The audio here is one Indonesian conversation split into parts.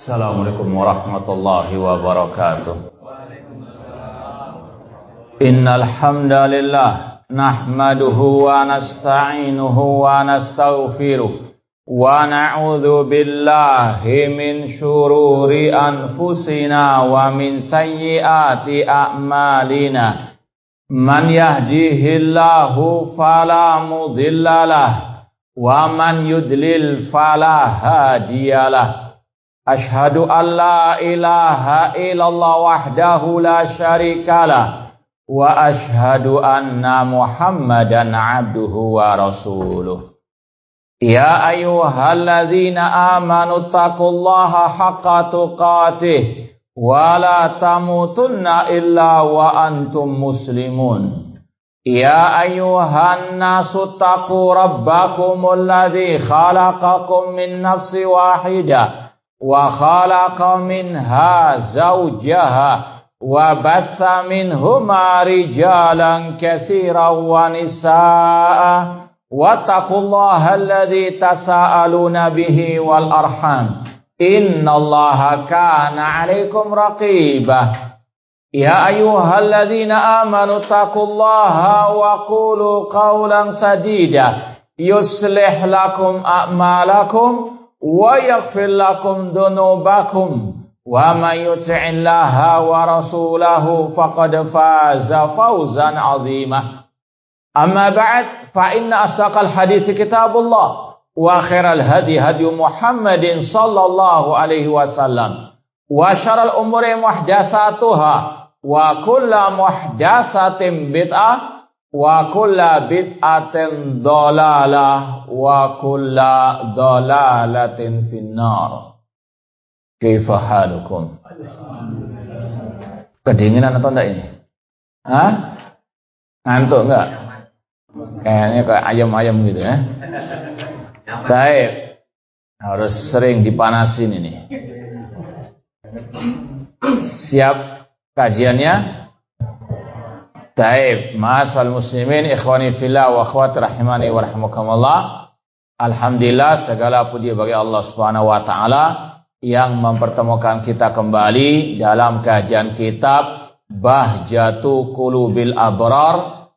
Assalamualaikum warahmatullahi wabarakatuh. Innal hamdalillah nahmaduhu wa nasta'inuhu wa nastaghfiruh wa na'udzu billahi min syururi anfusina wa min sayyiati a'malina. Man yahdihillahu fala mudhillalah wa man yudlil fala hadiyalah. Ashhadu an la ilaha illallah wahdahu la syarikalah wa ashhadu anna Muhammadan abduhu wa rasuluh. Ya ayyuhalladzina amanu taqullaha haqqa tuqatih wa la tamutunna illa wa antum muslimun. Ya ayyuhan nasu taqu rabbakumul ladzi khalaqakum min nafsin wahidah wa khalaqa minha zawjaha wa batha minhuma rijalan katsiran wa nisaa wattaqullaha alladzi tasaaluna bihi wal arham innallaha kana 'alaikum raqibah. Ya ayyuhalladzina amanu taqullaha wa qulu qawlan sadida yuslih lakum a'malakum wa yaghfir lakum dhunubakum wa may yuti'illaha wa rasulahu faqad faza fawzan 'azima. Amma ba'd, fa inna asdaqal hadithi kitabullah wa khairal hadi hadi Muhammadin sallallahu alaihi wasallam wa syarrul umuri muhdatsatuha wa kullu muhdatsatin bid'ah wa kulla bid'atin dhalalah wa kulla dhalalatin finnar. Kaifa halukum? Kedinginan atau enggak ini? Hah? Ngantuk enggak? Kayaknya kayak ayam-ayam gitu ya. Baik. Harus sering dipanasin ini. Siap kajiannya? Taib, ma'asal muslimin, ikhwani fillah wa akhwati rahimani wa rahimakumullah. Alhamdulillah, segala puji bagi Allah Subhanahu wa taala yang mempertemukan kita kembali dalam kajian kitab Bahjatu Qulubil Abrar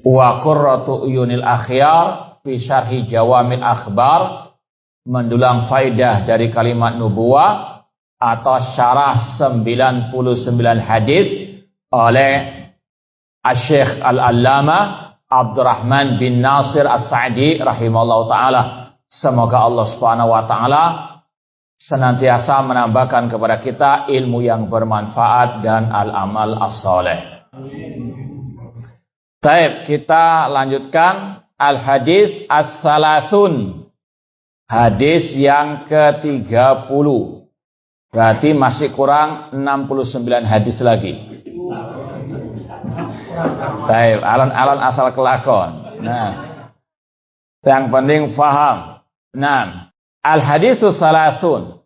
wa Qurratu Uyunil Akhyar fi Syarhi Jawamil Akhbar, mendulang faidah dari kalimat nubuwah atau syarah 99 hadis oleh Asy-Syaikh Al-Allamah Abdurrahman bin Nasir As-Sa'di rahimahullah ta'ala. Semoga Allah subhanahu wa ta'ala senantiasa menambahkan kepada kita ilmu yang bermanfaat dan al-amal as-saleh. Baik, kita lanjutkan al-hadis as-salasun. Hadis yang ke-30. Berarti masih kurang 69 hadis lagi. Baik, alon-alon asal kelakon. Nah, yang penting faham. Nah, al-haditsus salasun.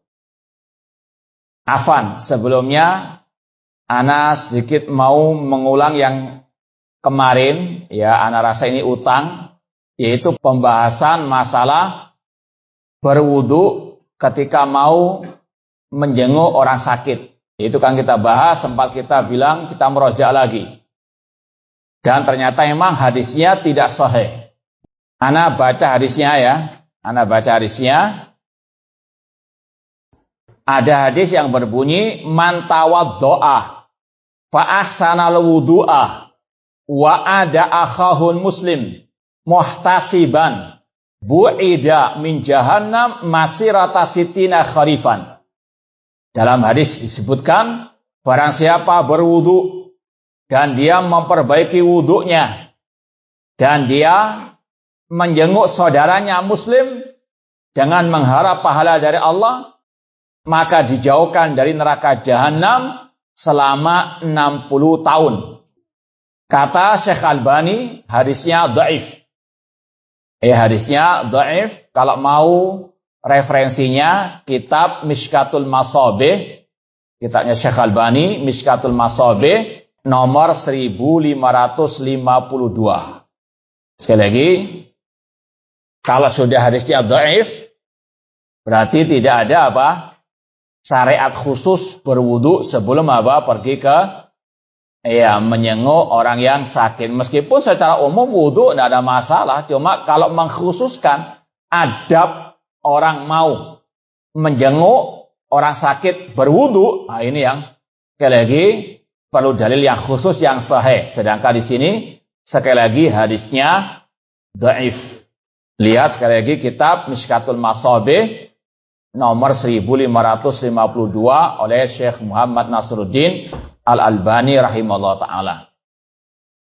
Afan, sebelumnya ana sedikit mau mengulang yang kemarin, ya, ana rasa ini utang, yaitu pembahasan masalah berwudu ketika mau menjenguk orang sakit. Itu kan kita bahas, sempat kita bilang kita merojak lagi. Dan ternyata memang hadisnya tidak sahih. Ana baca hadisnya ya. Ana baca hadisnya. Ada hadis yang berbunyi man tawaddo'a fa ahsanal wudu'a wa ada akhahul muslim muhtasiban bu'ida min jahannam masirata sitina kharifan. Dalam hadis disebutkan, barang siapa berwudu dan dia memperbaiki wudunya dan dia menjenguk saudaranya muslim dengan mengharap pahala dari Allah, maka dijauhkan dari neraka jahanam selama 60 tahun. Kata Syekh Albani, hadisnya dhaif. Hadisnya dhaif. Kalau mau referensinya kitab Mishkatul Masabih, kitabnya Syekh Albani, Mishkatul Masabih, nomor 1552. Sekali lagi, kalau sudah hadisnya dhaif, Berarti tidak ada apa? Syariat khusus berwudu sebelum apa? Pergi ke menyenguk orang yang sakit. Meskipun secara umum wudu tidak ada masalah. Cuma kalau mengkhususkan adab orang mau menjenguk orang sakit berwudu, nah ini yang sekali lagi perlu dalil yang khusus yang sahih. Sedangkan di sini sekali lagi hadisnya dhaif. Lihat sekali lagi kitab Mishkatul Masabih nomor 1552 oleh Syekh Muhammad Nasruddin Al-Albani rahimahullah ta'ala.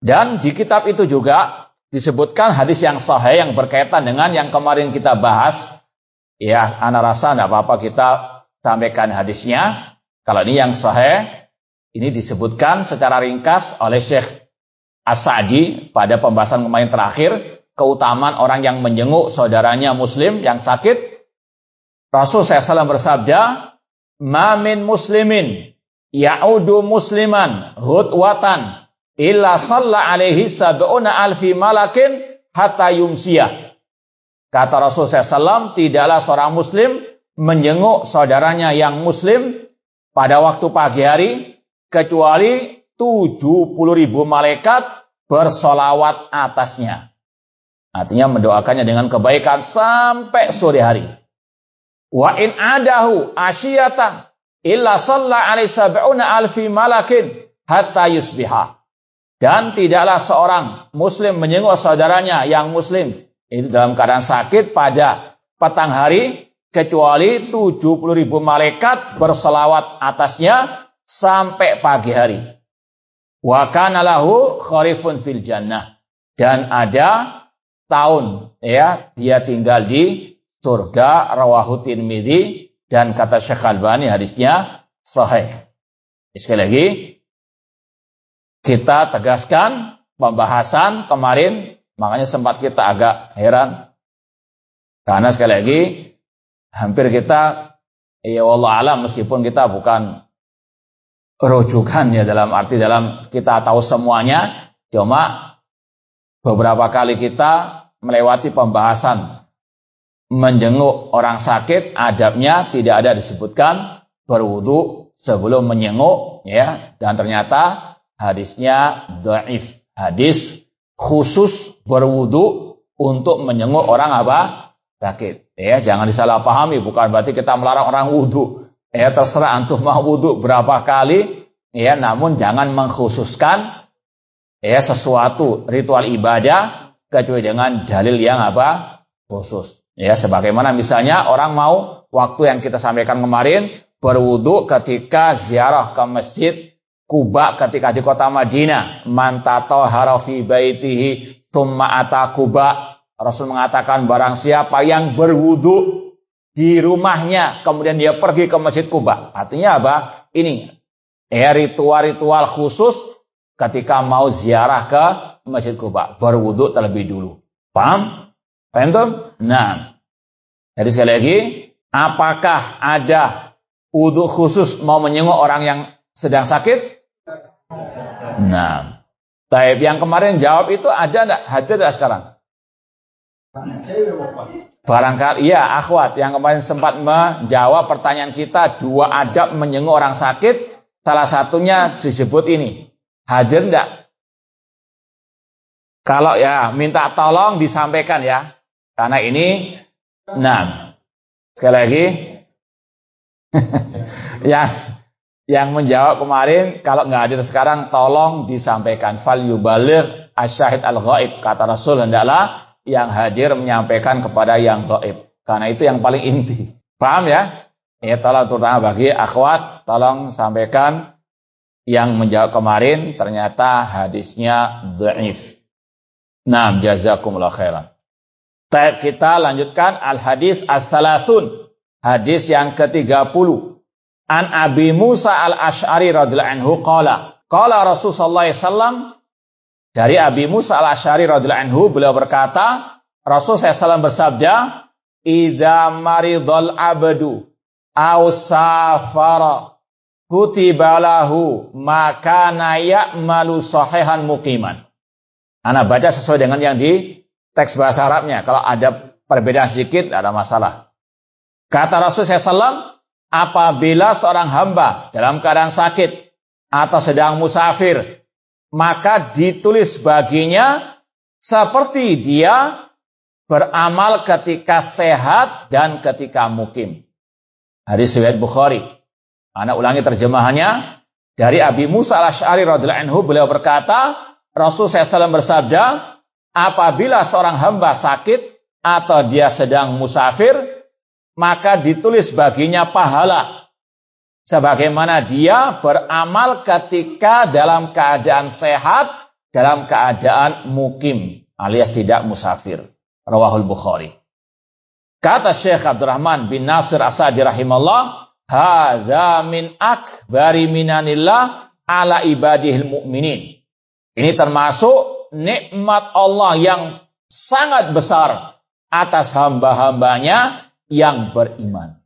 Dan di kitab itu juga disebutkan hadis yang sahih yang berkaitan dengan yang kemarin kita bahas. Ya, ana rasa tidak apa-apa kita sampaikan hadisnya. Kalau ini yang sahih, ini disebutkan secara ringkas oleh Syekh As-Sa'di pada pembahasan kemarin terakhir, keutamaan orang yang menjenguk saudaranya muslim yang sakit. Rasul SAW bersabda, "Ma min muslimin ya'udu musliman ghudwatan illa shalla alaihi sab'una alfi malakin hatta yumsiyah." Kata Rasul SAW, tidaklah seorang muslim menjenguk saudaranya yang muslim pada waktu pagi hari kecuali 70.000 malaikat bersolawat atasnya. Artinya mendoakannya dengan kebaikan sampai sore hari. Wa in adahu asyiyatan illa shalla alaihi sab'una alfi malakin hatta yusbiha. Dan tidaklah seorang muslim menjenguk saudaranya yang muslim itu dalam keadaan sakit pada petang hari kecuali 70.000 malaikat berselawat atasnya sampai pagi hari. Wa kana lahu kharifun fil jannah. Dan ada tahun dia tinggal di surga, rawahu Tirmidzi, dan kata Syekh Albani hadisnya sahih. Sekali lagi kita tegaskan pembahasan kemarin, makanya sempat kita agak heran karena sekali lagi hampir kita wallahu alam, meskipun kita bukan rujukan ya dalam arti dalam kita tahu semuanya, cuma beberapa kali kita melewati pembahasan menjenguk orang sakit, adabnya tidak ada disebutkan berwudu sebelum menjenguk ya, dan ternyata hadisnya dhaif. Hadis khusus berwudu untuk menjenguk orang apa? Sakit. Ya, jangan disalahpahami, bukan berarti kita melarang orang wudu. Ya, terserah antum mau wudu berapa kali, ya, namun jangan mengkhususkan ya sesuatu ritual ibadah kecuali dengan dalil yang apa? Khusus. Ya, sebagaimana misalnya orang mau waktu yang kita sampaikan kemarin berwudu ketika ziarah ke Masjid Kuba ketika di kota Madinah. Man tatahhara fi baitihi tsumma ata Kuba. Rasul mengatakan barang siapa yang berwudu di rumahnya kemudian dia pergi ke Masjid Kuba. Artinya apa? Ini ritual-ritual khusus ketika mau ziarah ke Masjid Kuba, berwudu terlebih dulu. Paham? Paham tuh? Nah, jadi sekali lagi, apakah ada wudu khusus mau menjenguk orang yang sedang sakit? Nah, taib yang kemarin jawab itu ada enggak? Hadir enggak sekarang? Barangkali, iya, akhwat yang kemarin sempat menjawab pertanyaan kita, 2 adab menjenguk orang sakit, salah satunya disebut ini. Hadir enggak? Kalau ya, minta tolong disampaikan ya. Karena ini, nah, sekali lagi, yang menjawab kemarin, kalau nggak hadir sekarang, tolong disampaikan. Fal yubaligh asyahid al-ghaib. Kata Rasul, hendaklah yang hadir menyampaikan kepada yang ghaib. Karena itu yang paling inti. Paham ya? Ya, tolong terutama bagi akhwat, tolong sampaikan yang menjawab kemarin, ternyata hadisnya dhaif. Nah, jazakumullah khairan. Kita lanjutkan al-hadis as-salasun. Hadis yang ke-30. An Abi Musa al-Ash'ari radhiyallahu anhu qala. Qala Rasulullah SAW. Dari Abi Musa al-Ash'ari radhiyallahu anhu beliau berkata, Rasulullah SAW bersabda, "Idza maridul abdu aw safara kutiba lahu ma kana ya'malu sahihan muqiman." Ana baca sesuai dengan yang di teks bahasa Arabnya. Kalau ada perbedaan sedikit, tidak ada masalah. Kata Rasulullah SAW, apabila seorang hamba dalam keadaan sakit atau sedang musafir, maka ditulis baginya seperti dia beramal ketika sehat dan ketika mukim. Hadis riwayat Bukhari. Ana ulangi terjemahannya. Dari Abi Musa al-Asy'ari radhiyallahu anhu, beliau berkata, Rasulullah SAW bersabda, apabila seorang hamba sakit atau dia sedang musafir, maka ditulis baginya pahala sebagaimana dia beramal ketika dalam keadaan sehat, dalam keadaan mukim alias tidak musafir. Rawahul Bukhari. Kata Syekh Abdurrahman bin Nasir As-Sa'di rahimahullah, hadza min akbari minanillah ala ibadihil mu'minin. Ini termasuk nikmat Allah yang sangat besar atas hamba-hambanya yang beriman.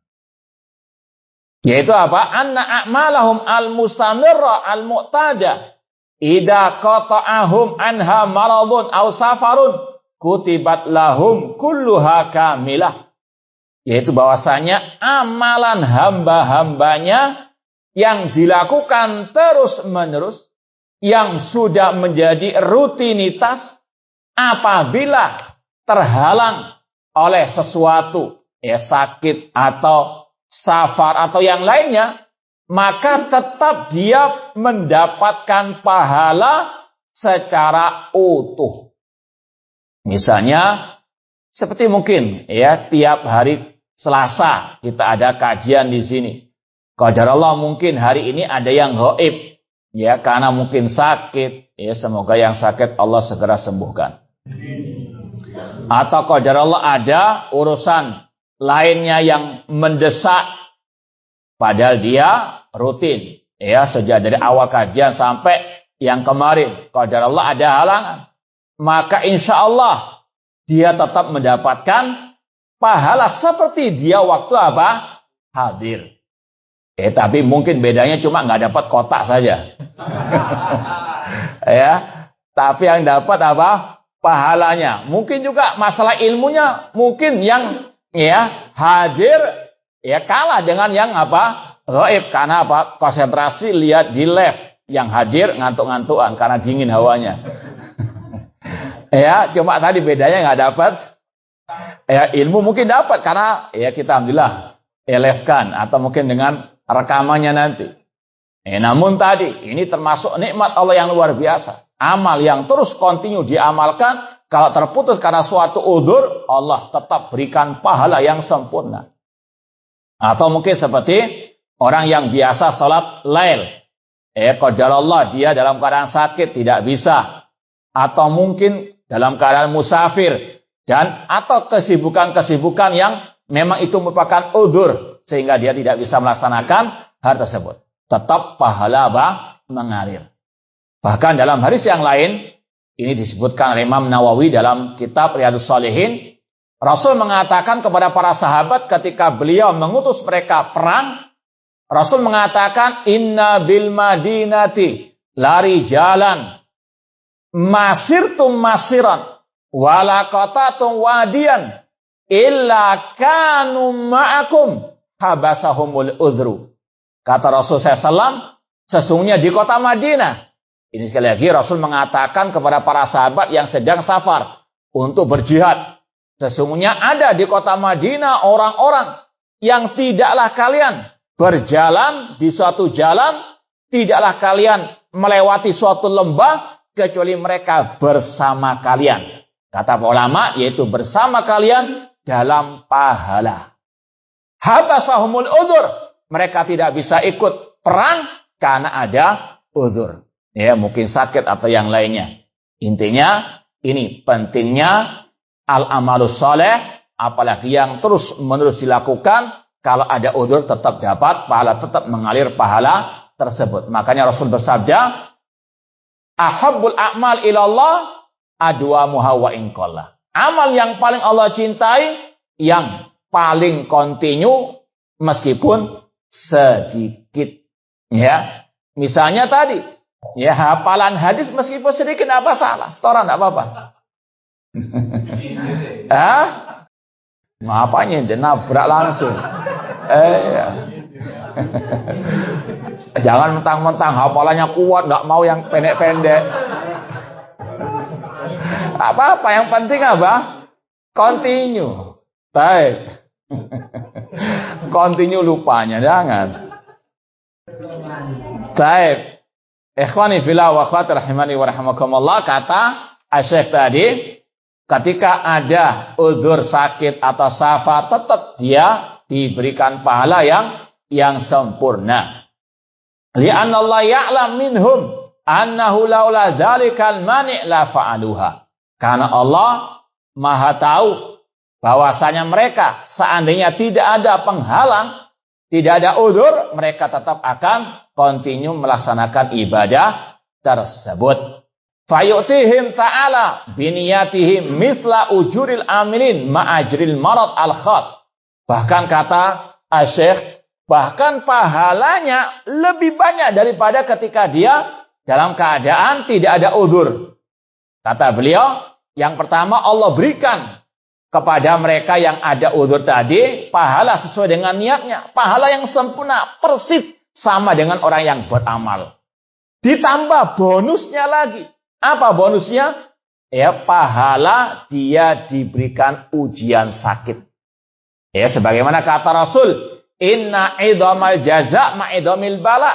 Yaitu apa? Anna a'malahum al-mustamirra al-mu'tada idza qata'ahum anha maradun aw safarun kutibat lahum kulluha kamilah. Yaitu bahwasanya amalan hamba-hambanya yang dilakukan terus-menerus, yang sudah menjadi rutinitas, apabila terhalang oleh sesuatu, ya sakit atau safar atau yang lainnya, maka tetap dia mendapatkan pahala secara utuh. Misalnya, seperti mungkin ya tiap hari Selasa kita ada kajian di sini. Qadarullah mungkin hari ini ada yang ghaib, ya karena mungkin sakit, ya semoga yang sakit Allah segera sembuhkan. Atau qadarullah ada urusan lainnya yang mendesak, padahal dia rutin, ya sejak dari awal kajian sampai yang kemarin, qadarullah ada halangan, maka insya Allah dia tetap mendapatkan pahala seperti dia waktu apa? Hadir. Tapi mungkin bedanya cuma nggak dapat kotak saja. Ya, tapi yang dapat apa? Pahalanya. Mungkin juga masalah ilmunya, mungkin yang ya hadir ya kalah dengan yang apa? Ghaib, karena apa? Konsentrasi lihat di live, yang hadir ngantuk-ngantukan karena dingin hawanya. Ya, cuma tadi bedanya nggak dapat. Ya, ilmu mungkin dapat karena ya kita alhamdulillah live-kan atau mungkin dengan rekamannya nanti. Namun tadi ini termasuk nikmat Allah yang luar biasa. Amal yang terus kontinu diamalkan, kalau terputus karena suatu udzur, Allah tetap berikan pahala yang sempurna. Atau mungkin seperti orang yang biasa salat lail. Qadarullah dia dalam keadaan sakit tidak bisa. Atau mungkin dalam keadaan musafir. Dan atau kesibukan-kesibukan yang memang itu merupakan udzur sehingga dia tidak bisa melaksanakan hal tersebut. Tetap pahala mengalir. Bahkan dalam hadis yang lain, ini disebutkan oleh Imam Nawawi dalam kitab Riyadhus Shalihin, Rasul mengatakan kepada para sahabat ketika beliau mengutus mereka perang, Rasul mengatakan, inna bil madinati lari jalan masirtum masiran wala qatatum wadiyan illa kanu ma'akum habasahumul udhru. Kata Rasul SAW, sesungguhnya di kota Madinah, ini sekali lagi Rasul mengatakan kepada para sahabat yang sedang safar untuk berjihad, sesungguhnya ada di kota Madinah orang-orang yang tidaklah kalian berjalan di suatu jalan, tidaklah kalian melewati suatu lembah kecuali mereka bersama kalian. Kata ulama, yaitu bersama kalian dalam pahala. Habasahumul udhur. Mereka tidak bisa ikut perang karena ada udhur. Ya, mungkin sakit atau yang lainnya. Intinya, ini pentingnya al-amalus soleh, apalagi yang terus menerus dilakukan, kalau ada udhur tetap dapat pahala, tetap mengalir pahala tersebut. Makanya Rasul bersabda, ahabbul a'mal ilallah adwamuha wa in qalla. Amal yang paling Allah cintai, yang paling kontinu meskipun sedikit. Ya, misalnya tadi, ya hafalan hadis meskipun sedikit apa salah, setoran enggak apa-apa. Apanya ente nabrak langsung. Ya. Jangan mentang-mentang hafalannya kuat, nggak mau yang pendek-pendek. Apa-apa, yang penting apa? Continue. Baik. Continue lupanya, jangan. Baik. Ikhwani fillah wa akhwati rahimani wa rahimakumullah, kata Asy-Syaikh tadi, ketika ada udzur sakit atau safar, tetap dia diberikan pahala yang sempurna. Li'anna Allah ya'lam minhum annahu laula dzalikal mani' la fa'aluha. Karena Allah Maha tahu bahwasanya mereka seandainya tidak ada penghalang, tidak ada udzur, mereka tetap akan continue melaksanakan ibadah tersebut. Fayu'tihim ta'ala biniyatihim mithla ujuril amilin ma'ajril marad al-khas. Bahkan kata Asy-Syaikh, bahkan pahalanya lebih banyak daripada ketika dia dalam keadaan tidak ada udzur. Kata beliau, yang pertama Allah berikan kepada mereka yang ada udzur tadi pahala sesuai dengan niatnya, pahala yang sempurna, persis sama dengan orang yang beramal. Ditambah bonusnya lagi. Apa bonusnya? Ya, pahala dia diberikan ujian sakit. Ya, sebagaimana kata Rasul, inna idhamal jaza ma'idhamil bala.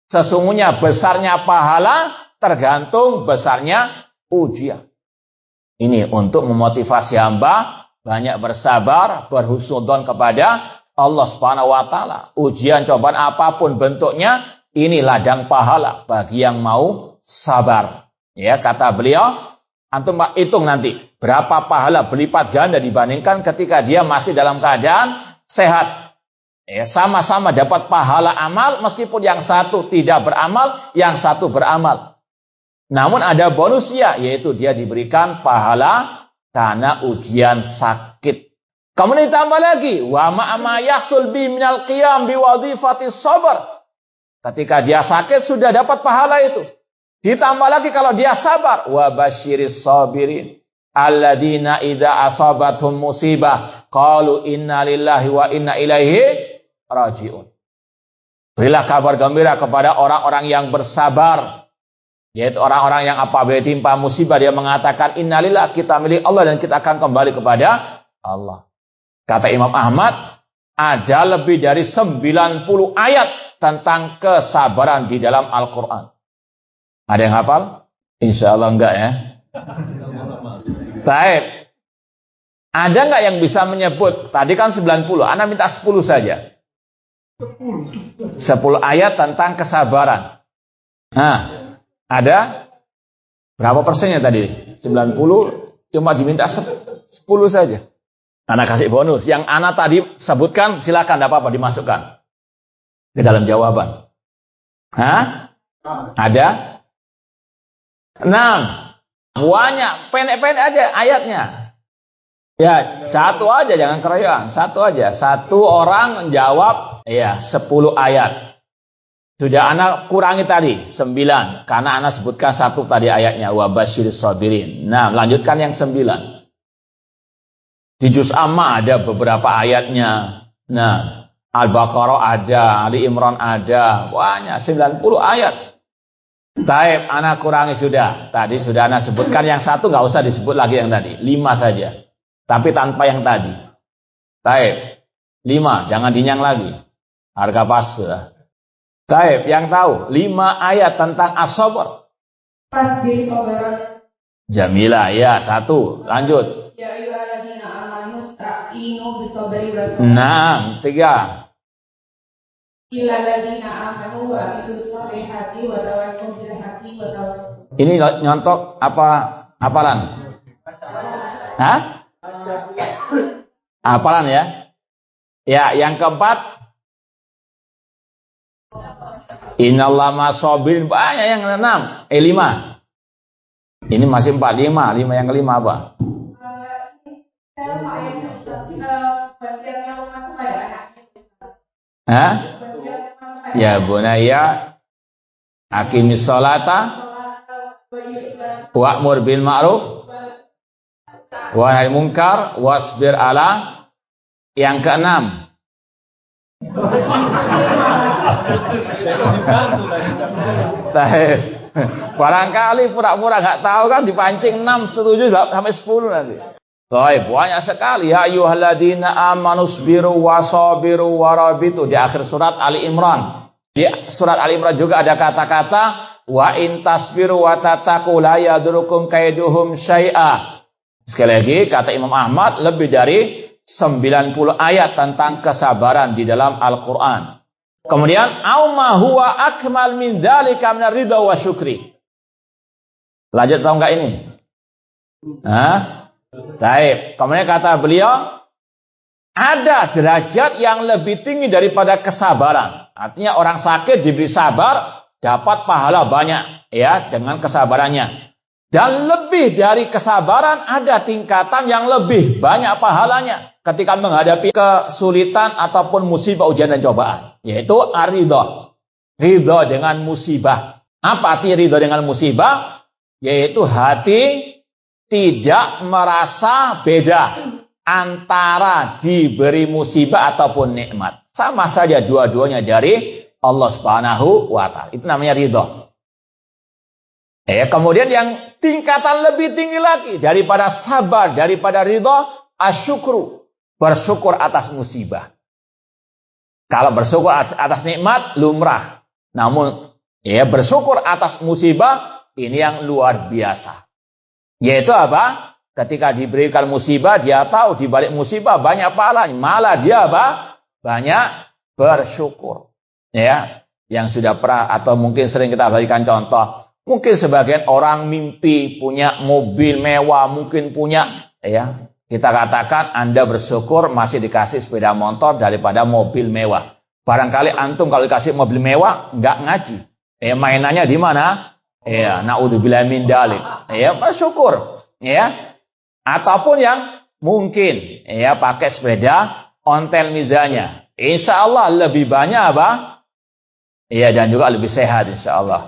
Sesungguhnya besarnya pahala tergantung besarnya ujian. Ini untuk memotivasi hamba banyak bersabar, berhusnudzon kepada Allah Subhanahu wa taala. Ujian cobaan apapun bentuknya, ini ladang pahala bagi yang mau sabar. Ya, kata beliau, antum hitung nanti berapa pahala berlipat ganda dibandingkan ketika dia masih dalam keadaan sehat. Ya, sama-sama dapat pahala amal meskipun yang satu tidak beramal, yang satu beramal. Namun ada bonusnya, yaitu dia diberikan pahala karena ujian sakit. Kemudian ditambah lagi, wa ma'ama yasul bi minal qiyam bi wadhifati sabr. Ketika dia sakit sudah dapat pahala itu. Ditambah lagi kalau dia sabar, wa basyiris sabirin alladzina idza asabathum musibah qalu inna lillahi wa inna ilaihi rajiun. Berilah kabar gembira kepada orang-orang yang bersabar, yaitu orang-orang yang apabila timpa musibah dia mengatakan innalillahi, kita milik Allah dan kita akan kembali kepada Allah. Kata Imam Ahmad, ada lebih dari 90 ayat tentang kesabaran di dalam Al-Quran. Ada yang hafal? Insya Allah enggak ya. Baik. Ada enggak yang bisa menyebut? Tadi kan 90, Anda minta 10 saja. 10 ayat tentang kesabaran. Nah, ada berapa persennya tadi? 90, cuma diminta 10 saja. Anak kasih bonus. Yang Ana tadi sebutkan, silakan, tidak apa-apa, dimasukkan ke dalam jawaban. Hah? Ada? 6. Banyak, pendek-pendek aja ayatnya. Ya, satu aja, jangan keroyokan. Satu aja. Satu orang menjawab, ya, 10 ayat. Sudah Ana kurangi tadi 9, karena Ana sebutkan satu tadi ayatnya, wa basyiris sabirin. Nah, lanjutkan yang 9. Di juz Amma ada beberapa ayatnya. Nah, Al-Baqarah ada, Ali Imran ada, banyak 90 ayat. Taib, Ana kurangi sudah. Tadi sudah Ana sebutkan yang satu, nggak usah disebut lagi yang tadi. 5 saja. Tapi tanpa yang tadi. Taib, 5, jangan dinyang lagi. Harga pas sudah. Taib, yang tahu 5 ayat tentang as-sabr. Fasbir sabran Jamila, ya, 1. Lanjut. ya ayyuhalladzina amanu sta'inu bisabri was 3. illal ladzina amanu wa amilus solihati wa tawassaw bil haqqi wa tawassaw. Ini nyontok apa hafalan? Hah? Hafalan ya? Ya, yang keempat. Innallaha ma'as-sabirin, banyak yang 6. 5. Ini masih 4, 5 yang kelima apa? Hah? Ya bunayya aqimis sholata wa'mur bil ma'ruf wa nahi munkar wasbir ala Yang keenam. Barangkali pura-pura nggak tahu kan, dipancing 6, 7 sampai 10 nanti. Banyak sekali. Ya ayyuhalladzina amanu sabiru wasabiru warabitu di akhir surat Ali Imran. Di surat Ali Imran juga ada kata-kata wa in tasbiru wa tattaqu la yadurukum kaiduhum syai'a. Sekali lagi kata Imam Ahmad, lebih dari 90 ayat tentang kesabaran di dalam Al-Qur'an. Kemudian auma huwa akmal min dzalika min ridha wa syukri. Lanjut tahu enggak ini? Baik. Kemudian kata beliau, ada derajat yang lebih tinggi daripada kesabaran. Artinya orang sakit diberi sabar, dapat pahala banyak ya dengan kesabarannya. Dan lebih dari kesabaran ada tingkatan yang lebih banyak pahalanya ketika menghadapi kesulitan ataupun musibah, ujian dan cobaan, yaitu ar-ridha. Ridha dengan musibah. Apa arti ridha dengan musibah? Yaitu hati tidak merasa beda antara diberi musibah ataupun nikmat. Sama saja dua-duanya dari Allah Subhanahu wa Ta'ala. Itu namanya ridha. Kemudian yang tingkatan lebih tinggi lagi daripada sabar, daripada ridha, asyukru, bersyukur atas musibah. Kalau bersyukur atas nikmat lumrah, namun bersyukur atas musibah ini yang luar biasa. Yaitu apa? Ketika diberikan musibah, dia tahu di balik musibah banyak pahalanya, malah dia banyak bersyukur. Ya, yang sudah pernah atau mungkin sering kita berikan contoh. Mungkin sebagian orang mimpi punya mobil mewah, mungkin punya, kita katakan Anda bersyukur masih dikasih sepeda motor daripada mobil mewah. Barangkali antum kalau dikasih mobil mewah nggak ngaji, mainannya di mana? Naudzubillah min dzalik. Bersyukur, Ataupun yang mungkin, pakai sepeda ontel misalnya, insya Allah lebih banyak apa? Dan juga lebih sehat insya Allah.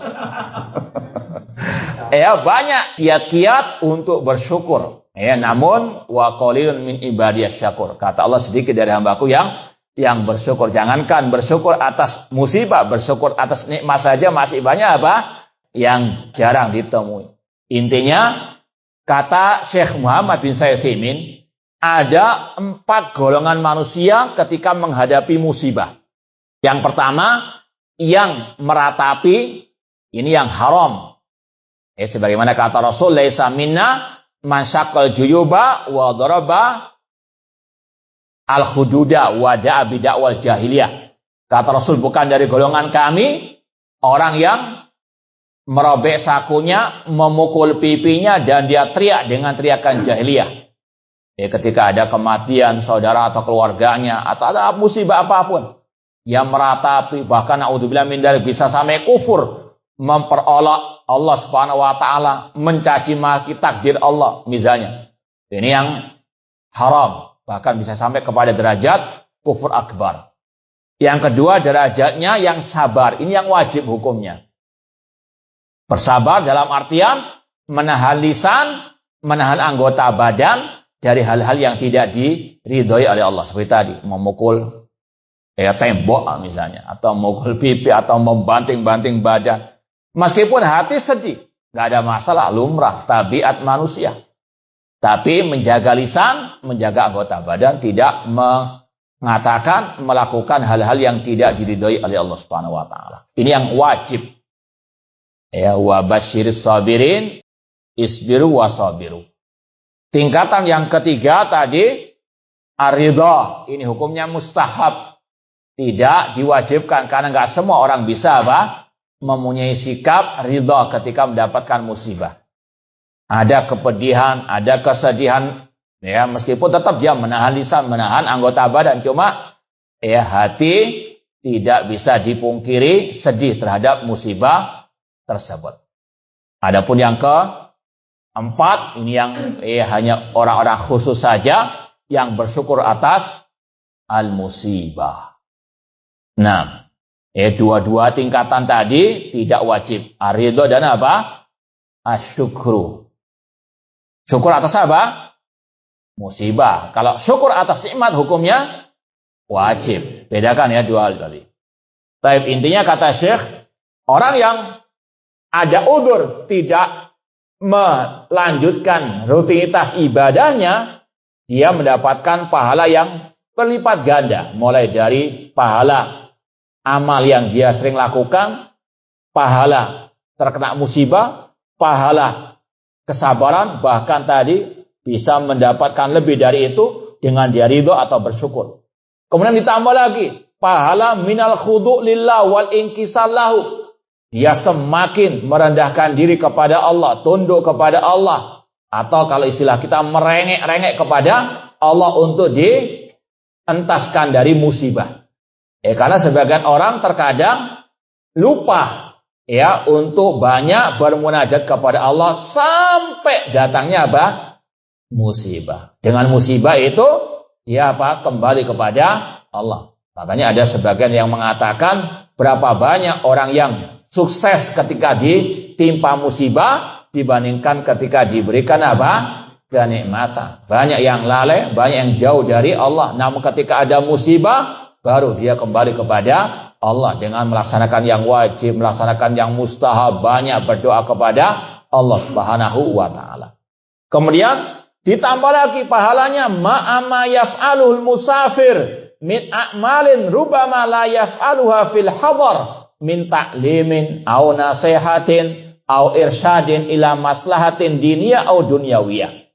Banyak kiat-kiat untuk bersyukur. Namun wa qalilun min ibadiyas syakur. Kata Allah, sedikit dari hambaku yang bersyukur. Jangankan bersyukur atas musibah, bersyukur atas nikmat saja masih banyak apa? Yang jarang ditemui. Intinya, kata Syekh Muhammad bin Utsaimin, ada 4 golongan manusia ketika menghadapi musibah. Yang pertama, yang meratapi, ini yang haram. Sebagaimana kata Rasul, laisa minna man syaqqal juyuba wa daraba al-hududa wa da'a bid'awal jahiliyah. Kata Rasul, bukan dari golongan kami orang yang merobek sakunya, memukul pipinya, dan dia teriak dengan teriakan jahiliyah. Ketika ada kematian saudara atau keluarganya, atau ada musibah apapun, yang meratapi, bahkan naudzubillah min dzalik, bisa sampai kufur, memperolok Allah Subhanahu wa Ta'ala, mencaci maki takdir Allah misalnya. Ini yang haram, bahkan bisa sampai kepada derajat kufur akbar. Yang kedua, derajatnya yang sabar. Ini yang wajib hukumnya. Bersabar dalam artian menahan lisan, menahan anggota badan dari hal-hal yang tidak diridhoi oleh Allah. Seperti tadi, memukul tembok misalnya, atau memukul pipi, atau membanting-banting badan. Meskipun hati sedih, nggak ada masalah, lumrah, tabiat manusia. Tapi menjaga lisan, menjaga anggota badan, tidak mengatakan, melakukan hal-hal yang tidak diridhoi oleh Allah Subhanahu wa Ta'ala. Ini yang wajib. Wa basyiris sabirin isbiru wasabiru. Tingkatan yang ketiga tadi, ar-ridha. Ini hukumnya mustahab, tidak diwajibkan, karena nggak semua orang bisa mempunyai sikap ridha ketika mendapatkan musibah. Ada kepedihan, ada kesedihan, meskipun tetap dia menahan lisan, menahan anggota badan, cuma hati tidak bisa dipungkiri sedih terhadap musibah tersebut. Adapun yang keempat, ini yang hanya orang-orang khusus saja yang bersyukur atas al-musibah. Nah, dua-dua tingkatan tadi tidak wajib. Ar-ridha dan apa? Asyukru. Syukur atas apa? musibah. Kalau syukur atas nikmat hukumnya wajib. Bedakan ya dua hal tadi. Tapi intinya kata Syekh, orang yang ada udzur tidak melanjutkan rutinitas ibadahnya, dia mendapatkan pahala yang berlipat ganda. Mulai dari pahala amal yang dia sering lakukan, pahala terkena musibah, pahala kesabaran, bahkan tadi bisa mendapatkan lebih dari itu dengan dia ridho atau bersyukur. Kemudian ditambah lagi pahala minal khudu' lillah wal inkisar lahu. Dia semakin merendahkan diri kepada Allah, tunduk kepada Allah, atau kalau istilah kita merengek-rengek kepada Allah untuk dientaskan dari musibah. Karena sebagian orang terkadang lupa ya untuk banyak bermunajat kepada Allah sampai datangnya apa? Musibah. Dengan musibah itu dia apa? Kembali kepada Allah. Makanya ada sebagian yang mengatakan berapa banyak orang yang sukses ketika ditimpa musibah dibandingkan ketika diberikan apa? Kenikmatan. Banyak yang lalai, banyak yang jauh dari Allah. Namun ketika ada musibah, baru dia kembali kepada Allah dengan melaksanakan yang wajib, melaksanakan yang mustahab, banyak berdoa kepada Allah Subhanahu wa taala. Kemudian ditambah lagi pahalanya ma'ama yaf'alul musafir min a'malin rubama la yaf'aluha fil hadar min ta'limin au nasihatin au irsyadin ila maslahatin diniyah au dunyawiyah.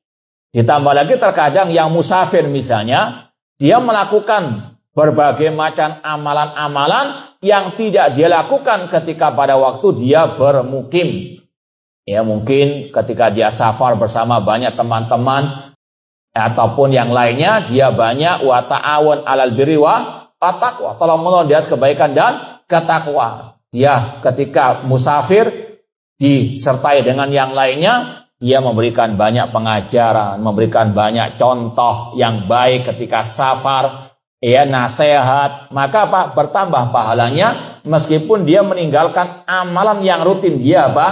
Ditambah lagi terkadang yang musafir misalnya, dia melakukan berbagai macam amalan-amalan yang tidak dia lakukan ketika pada waktu dia bermukim. Ya mungkin ketika dia safar bersama banyak teman-teman ataupun yang lainnya, dia banyak wa ta'awun 'alal birri wa taqwa, tolong-menolong di atas kebaikan dan ketakwaan. Dia ketika musafir disertai dengan yang lainnya, dia memberikan banyak pengajaran, memberikan banyak contoh yang baik ketika safar, ya nasihat, maka apa? Bertambah pahalanya meskipun dia meninggalkan amalan yang rutin dia apa?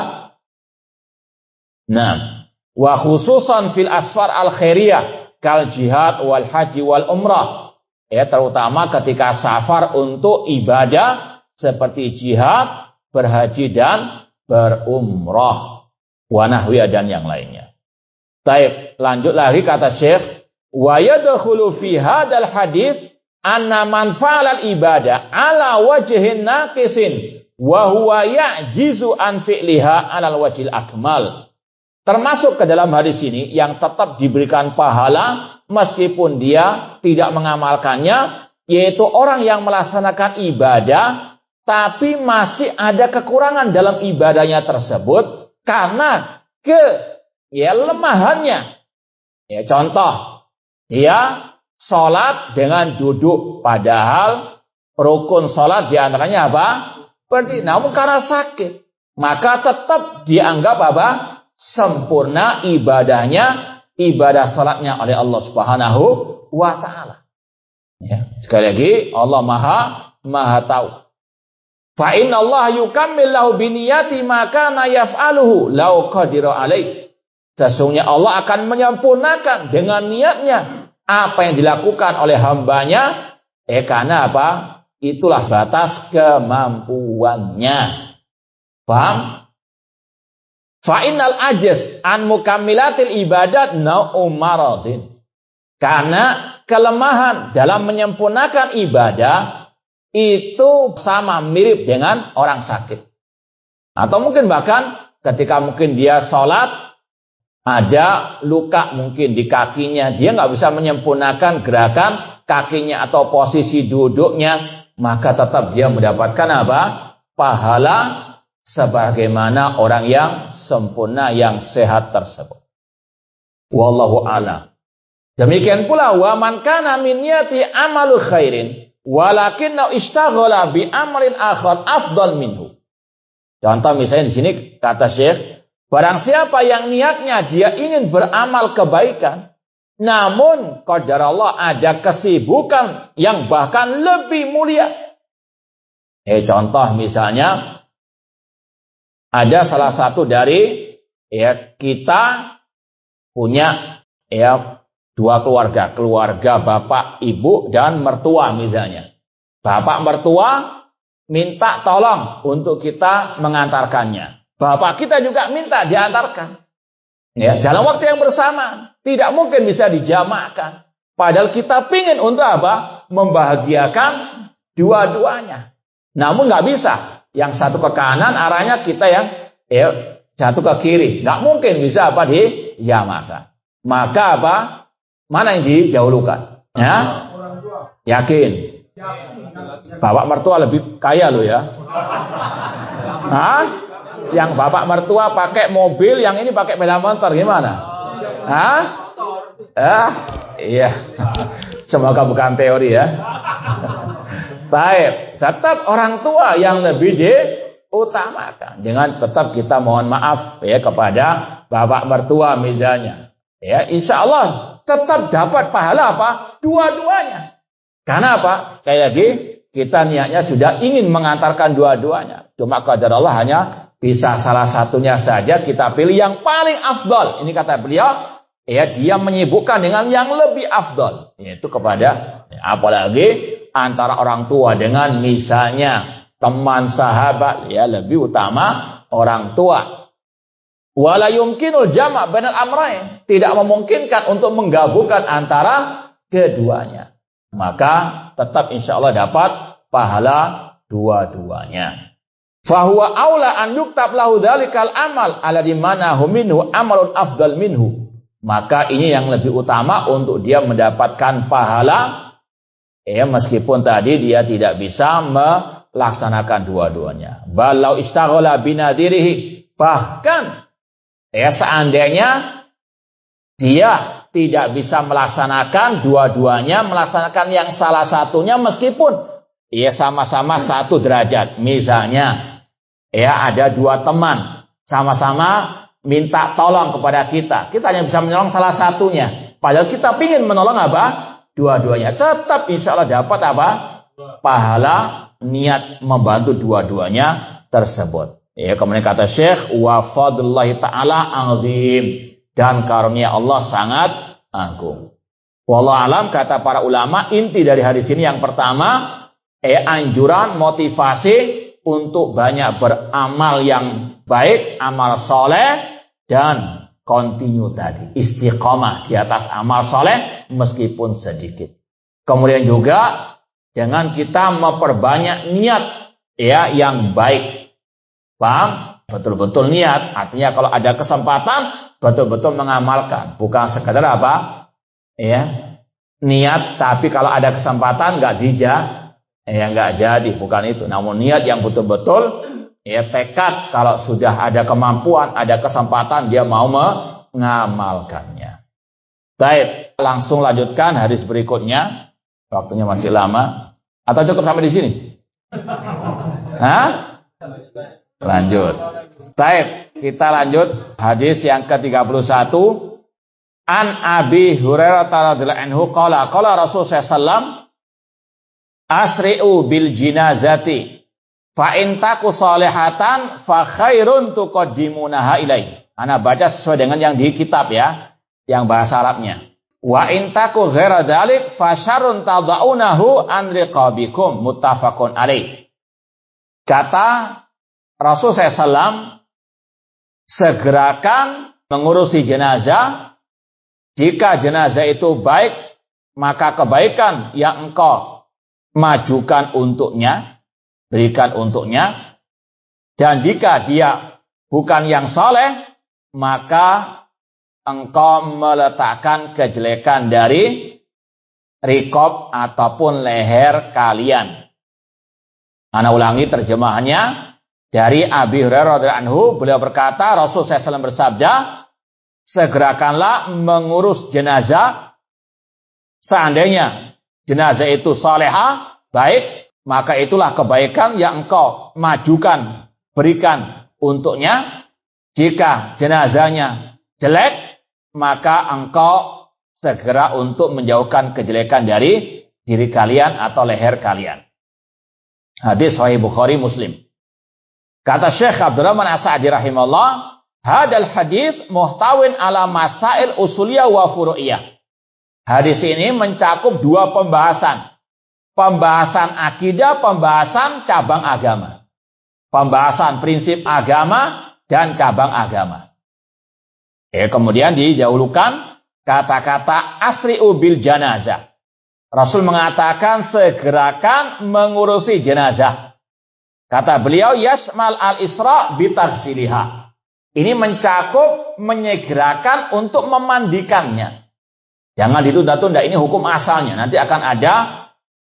Nah, wa khususan fil asfar al khairiyah kal jihad wal haji wal umrah. Ya, terutama ketika safar untuk ibadah seperti jihad, berhaji dan berumrah. Wa nahwiya dan yang lainnya. Baik, lanjut lagi kata Syekh, wa yadkhulu fi hadzal hadits anna man fa'ala ibadah ala wajhin naqisin wa huwa ya'jizu an fi'liha 'alal wajhil akmal. Termasuk ke dalam hadis ini yang tetap diberikan pahala meskipun dia tidak mengamalkannya, yaitu orang yang melaksanakan ibadah tapi masih ada kekurangan dalam ibadahnya tersebut karena kelemahannya. Ya, contoh, dia sholat dengan duduk, padahal rukun sholat diantaranya apa? Berdiri. Namun karena sakit, maka tetap dianggap apa? Sempurna ibadahnya, ibadah sholatnya oleh Allah Subhanahu wa taala. Ya, sekali lagi Allah Maha tahu. Fa inna Allah yukammil lahu biniyati ma kana yaf'aluhu law qadira alaih. Sesungguhnya Allah akan menyempurnakan dengan niatnya apa yang dilakukan oleh hambanya, karena apa? Itulah batas kemampuannya. Paham? Fa innal ajz an mukammilatil ibadat nau'um maradin. Karena kelemahan dalam menyempurnakan ibadah itu sama mirip dengan orang sakit. Atau mungkin bahkan ketika mungkin dia sholat, ada luka mungkin di kakinya, dia nggak bisa menyempurnakan gerakan kakinya atau posisi duduknya, maka tetap dia mendapatkan apa? Pahala sebagaimana orang yang sempurna, yang sehat tersebut. Wallahu a'lam. Demikian pula wa man kana min niyati amalu khairin walakinna ishtaghala bi amrin akhar afdal minhu. Contoh misalnya di sini kata Syekh, barang siapa yang niatnya dia ingin beramal kebaikan, namun qadar Allah ada kesibukan yang bahkan lebih mulia. Contoh misalnya ada salah satu dari kita punya dua keluarga, keluarga bapak, ibu, dan mertua misalnya. Bapak mertua minta tolong untuk kita mengantarkannya. Bapak kita juga minta diantarkan. Ya, dalam waktu yang bersamaan. Tidak mungkin bisa dijamakkan. Padahal kita pingin untuk apa? Membahagiakan dua-duanya. Namun nggak bisa. Yang satu ke kanan, arahnya kita yang jatuh ke kiri. Nggak mungkin bisa apa dijamakkan. Maka apa? Mana yang didahulukan? Ya? Yakin? Bapak mertua lebih kaya loh ya. Hah? Yang bapak mertua pakai mobil, yang ini pakai sepeda motor, gimana? Hah? Iya. Semoga bukan teori ya. Baik, tetap orang tua yang lebih diutamakan. Dengan tetap kita mohon maaf ya kepada bapak mertua misalnya. Ya, insya Allah tetap dapat pahala apa? Dua-duanya. Karena apa? Sekali lagi, kita niatnya sudah ingin mengantarkan dua-duanya. Cuma qadar Allah hanya bisa salah satunya saja kita pilih yang paling afdal. Ini kata beliau, ya dia menyibukkan dengan yang lebih afdal. Yaitu kepada, apalagi antara orang tua dengan misalnya teman sahabat, ya lebih utama orang tua. Wala yumkinul jama' bainal amrayn. Tidak memungkinkan untuk menggabungkan antara keduanya. Maka tetap insya Allah dapat pahala dua-duanya. Fahuwa aula an yuktab lahu dzalikal amal alladzi manahu minhu amalun afdal minhu. Maka ini yang lebih utama untuk dia mendapatkan pahala. Ya meskipun tadi dia tidak bisa melaksanakan dua-duanya. Balau istaghala binadirihi. Bahkan ya seandainya dia tidak bisa melaksanakan dua-duanya, melaksanakan yang salah satunya meskipun ya sama-sama satu derajat. Misalnya ya ada dua teman sama-sama minta tolong kepada kita. Kita hanya bisa menolong salah satunya. Padahal kita ingin menolong apa? Dua-duanya. Tetap insya Allah dapat apa? Pahala niat membantu dua-duanya tersebut. Ya, kemudian kata Syekh, wa fadlullahi ta'ala azim. Dan karunia Allah sangat agung. Wallahu alam, kata para ulama, inti dari hadis ini yang pertama, anjuran, motivasi untuk banyak beramal yang baik, amal soleh, dan continue tadi, istiqomah di atas amal soleh meskipun sedikit. Kemudian juga dengan kita memperbanyak niat ya yang baik. Paham? Betul-betul niat, artinya kalau ada kesempatan betul-betul mengamalkan, bukan sekedar apa? Ya, niat tapi kalau ada kesempatan nggak nggak jadi, bukan itu. Namun niat yang betul-betul ya tekad, kalau sudah ada kemampuan, ada kesempatan dia mau mengamalkannya. Baik, langsung lanjutkan hadis berikutnya. Waktunya masih lama atau cukup sampai di sini? Hah? Lanjut. Baik, kita lanjut hadis yang ke-31. An Abi Hurairah radhiyallahu anhu qala Rasulullah sallallahu asri'u bil jinazati fa in taku salihatan fa khairun tuqaddimunaha ilai. Ana baca sesuai dengan yang di kitab ya, yang bahasa Arabnya. Wa in taku ghaira dzalik fa syarrun tadaunahu an riqabikum, muttafaqun alaih. Kata Rasul SAW, segerakan mengurusi jenazah. Jika jenazah itu baik, maka kebaikan yang engkau majukan untuknya, berikan untuknya. Dan jika dia bukan yang soleh, maka engkau meletakkan kejelekan dari rikob ataupun leher kalian. Ana ulangi terjemahannya. Dari Abi Hurairah radhiyallahu anhu, beliau berkata, Rasul SAW bersabda, segerakanlah mengurus jenazah. Seandainya jenazah itu salehah, baik, maka itulah kebaikan yang engkau majukan, berikan untuknya. Jika jenazahnya jelek, maka engkau segera untuk menjauhkan kejelekan dari diri kalian atau leher kalian. Hadis Sahih Bukhari Muslim. Kata Syekh Abdurrahman As-Sa'di rahimahullah, hadal hadits muhtawin ala masail usuliyah wa furu'iyah. Hadis ini mencakup dua pembahasan. Pembahasan akidah, pembahasan cabang agama. Pembahasan prinsip agama dan cabang agama. Kemudian didahulukan kata-kata asri'u bil janazah. Rasul mengatakan segerakan mengurusi jenazah. Kata beliau yasmal al-isra bitaghsiliha. Ini mencakup menyegerakan untuk memandikannya. Jangan ditunda-tunda, ini hukum asalnya. Nanti akan ada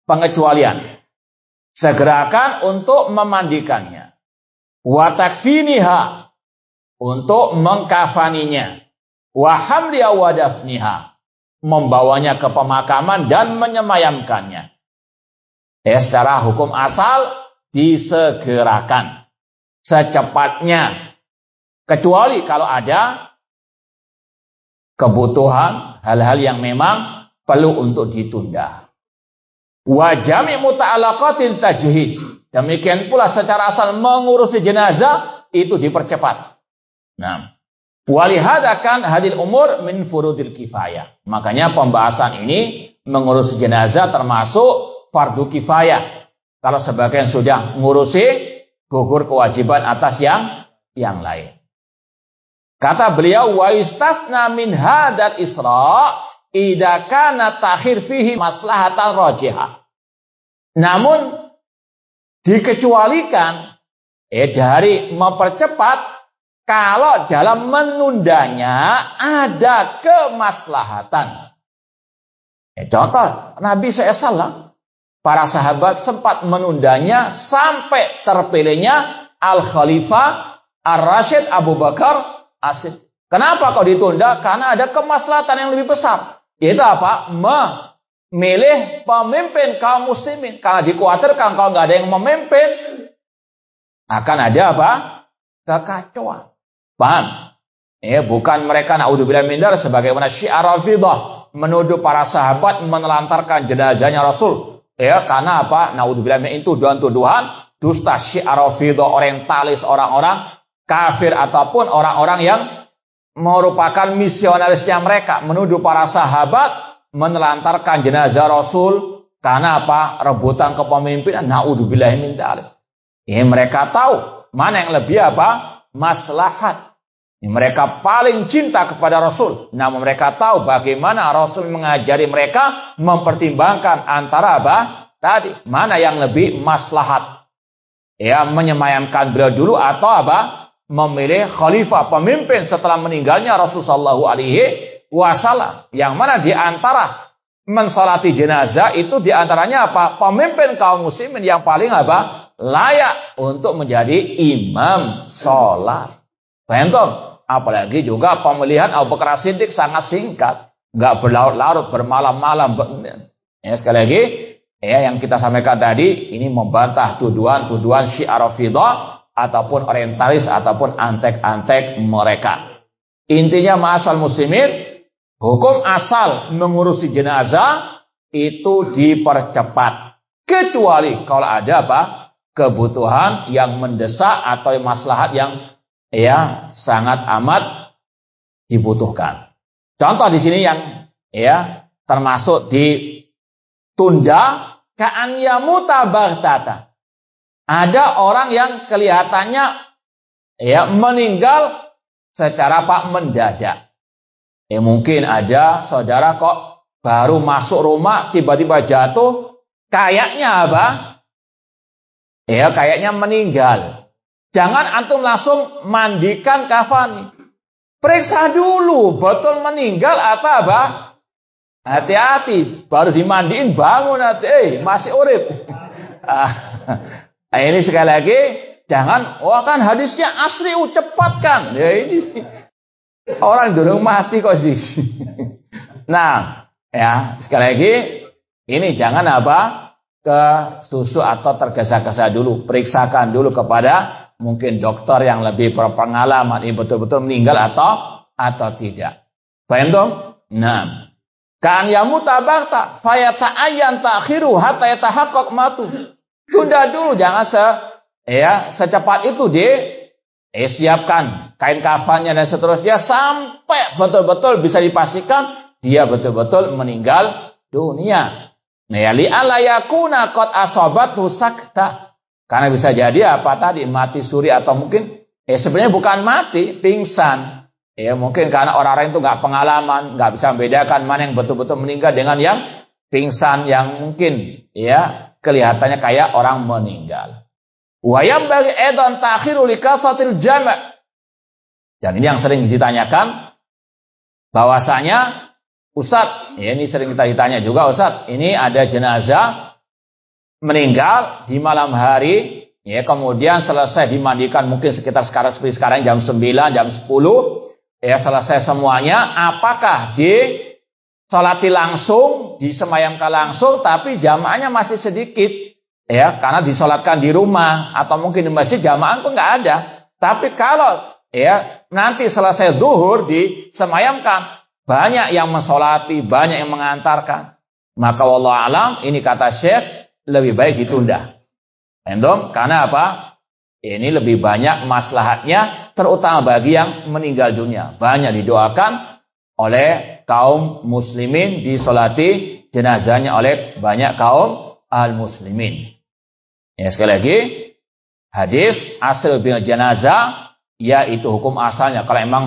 pengecualian. Segerakan untuk memandikannya. Wa takfiniha, untuk mengkafaninya. Wa hamliha wa dafniha, membawanya ke pemakaman dan menyemayamkannya. Secara hukum asal disegerakan secepatnya. Kecuali kalau ada kebutuhan, hal-hal yang memang perlu untuk ditunda. Wa jami' muta'allaqatil tajhiz. Demikian pula secara asal mengurusi jenazah itu dipercepat. Nah, walihada kan hadil umur min furudil kifayah. Makanya pembahasan ini mengurusi jenazah termasuk fardu kifayah. Kalau sebagian sudah ngurusi, gugur kewajiban atas yang lain. Kata beliau, wa istasna min hadal isra idza kana ta'khir fihi maslahatan rajihah. Namun dikecualikan dari mempercepat kalau dalam menundanya ada kemaslahatan. Contoh, Nabi SAW, para sahabat sempat menundanya sampai terpilihnya Al-Khalifah Ar-Rasyid Abu Bakar As-Siddiq. Kenapa kok ditunda? Karena ada kemaslahatan yang lebih besar. Yaitu apa? Memilih pemimpin kaum muslimin. Karena dikhawatirkan kalau nggak ada yang memimpin, akan ada apa? Kekacauan. Paham? Bukan mereka naudzubillah min dzalik sebagaimana Syiah Rafidah menuduh para sahabat menelantarkan jenazahnya Rasul. Karena apa? Naudzubillah min tuduhan-tuduhan dusta. Syiah Rafidah orientalis, orang-orang kafir ataupun orang-orang yang merupakan misionarisnya mereka menuduh para sahabat menelantarkan jenazah Rasul karena apa? Rebutan kepemimpinan. Naudzubillah min dzalik. Mereka tahu mana yang lebih apa? Maslahat. Mereka paling cinta kepada Rasul. Namun mereka tahu bagaimana Rasul mengajari mereka mempertimbangkan antara apa? Tadi, mana yang lebih maslahat. Menyemayamkan beliau dulu atau apa? Memilih khalifah, pemimpin setelah meninggalnya Rasulullah SAW. Yang mana di antara mensolati jenazah itu di antaranya apa? Pemimpin kaum muslimin yang paling apa? Layak untuk menjadi imam sholat. Paham? Apalagi juga pemilihan Abu Bakar Siddiq sangat singkat. Nggak berlarut-larut, bermalam-malam. Sekali lagi, yang kita sampaikan tadi, ini membantah tuduhan-tuduhan Syiah Rafidah ataupun orientalis ataupun antek-antek mereka. Intinya ma'asyal muslimin, hukum asal mengurusi jenazah itu dipercepat. Kecuali kalau ada apa? Kebutuhan yang mendesak atau maslahat yang sangat amat dibutuhkan. Contoh di sini yang termasuk ditunda ka'an yamuta baghtata. Ada orang yang kelihatannya meninggal secara mendadak. Mungkin ada saudara kok baru masuk rumah tiba-tiba jatuh, kayaknya apa? Kayaknya meninggal. Jangan antum langsung mandikan kafani. Periksa dulu betul meninggal atau apa? Hati-hati, baru dimandiin bangun nanti, masih urip. Ini sekali lagi jangan, kan hadisnya asri cepatkan. Ini orang dulu mati kok sih. Nah, sekali lagi ini jangan apa? Ke susu atau tergesa-gesa dulu, periksakan dulu kepada mungkin dokter yang lebih berpengalaman ini betul-betul meninggal atau tidak. Paham dong? Nah, kan yamuta baghtata fayata'ayyan ta'khiru hatta yatahaqqaq matu. Tunda dulu, jangan secepat itu siapkan kain kafannya dan seterusnya sampai betul-betul bisa dipastikan dia betul-betul meninggal dunia. Nah, ya li'alla yakuna qad asabathu sakta. Karena bisa jadi apa tadi, mati suri atau mungkin sebenarnya bukan mati, pingsan. Ya mungkin karena orang-orang itu nggak pengalaman, nggak bisa membedakan mana yang betul-betul meninggal dengan yang pingsan, yang mungkin ya kelihatannya kayak orang meninggal. Wa yambaghi aidan ta'khiru likatsatil jama'. Dan ini yang sering ditanyakan, bahwasanya Ustadz, ya ini sering kita ditanya juga, Ustadz, ini ada jenazah meninggal di malam hari, ya kemudian selesai dimandikan mungkin sekitar seperti sekarang jam 9, jam 10, ya selesai semuanya, apakah disolati langsung, disemayamkan langsung, tapi jamaahnya masih sedikit, ya karena disolatkan di rumah atau mungkin di masjid jamaah pun nggak ada. Tapi kalau ya nanti selesai zuhur disemayamkan, banyak yang mensolati, banyak yang mengantarkan, maka wallahu alam, ini kata Syekh, lebih baik ditunda. Karena apa? Ini lebih banyak maslahatnya, terutama bagi yang meninggal dunia. Banyak didoakan oleh kaum muslimin, disolati jenazahnya oleh banyak kaum al-muslimin. Ya, sekali lagi, hadis asal bil jenazah, yaitu hukum asalnya. Kalau emang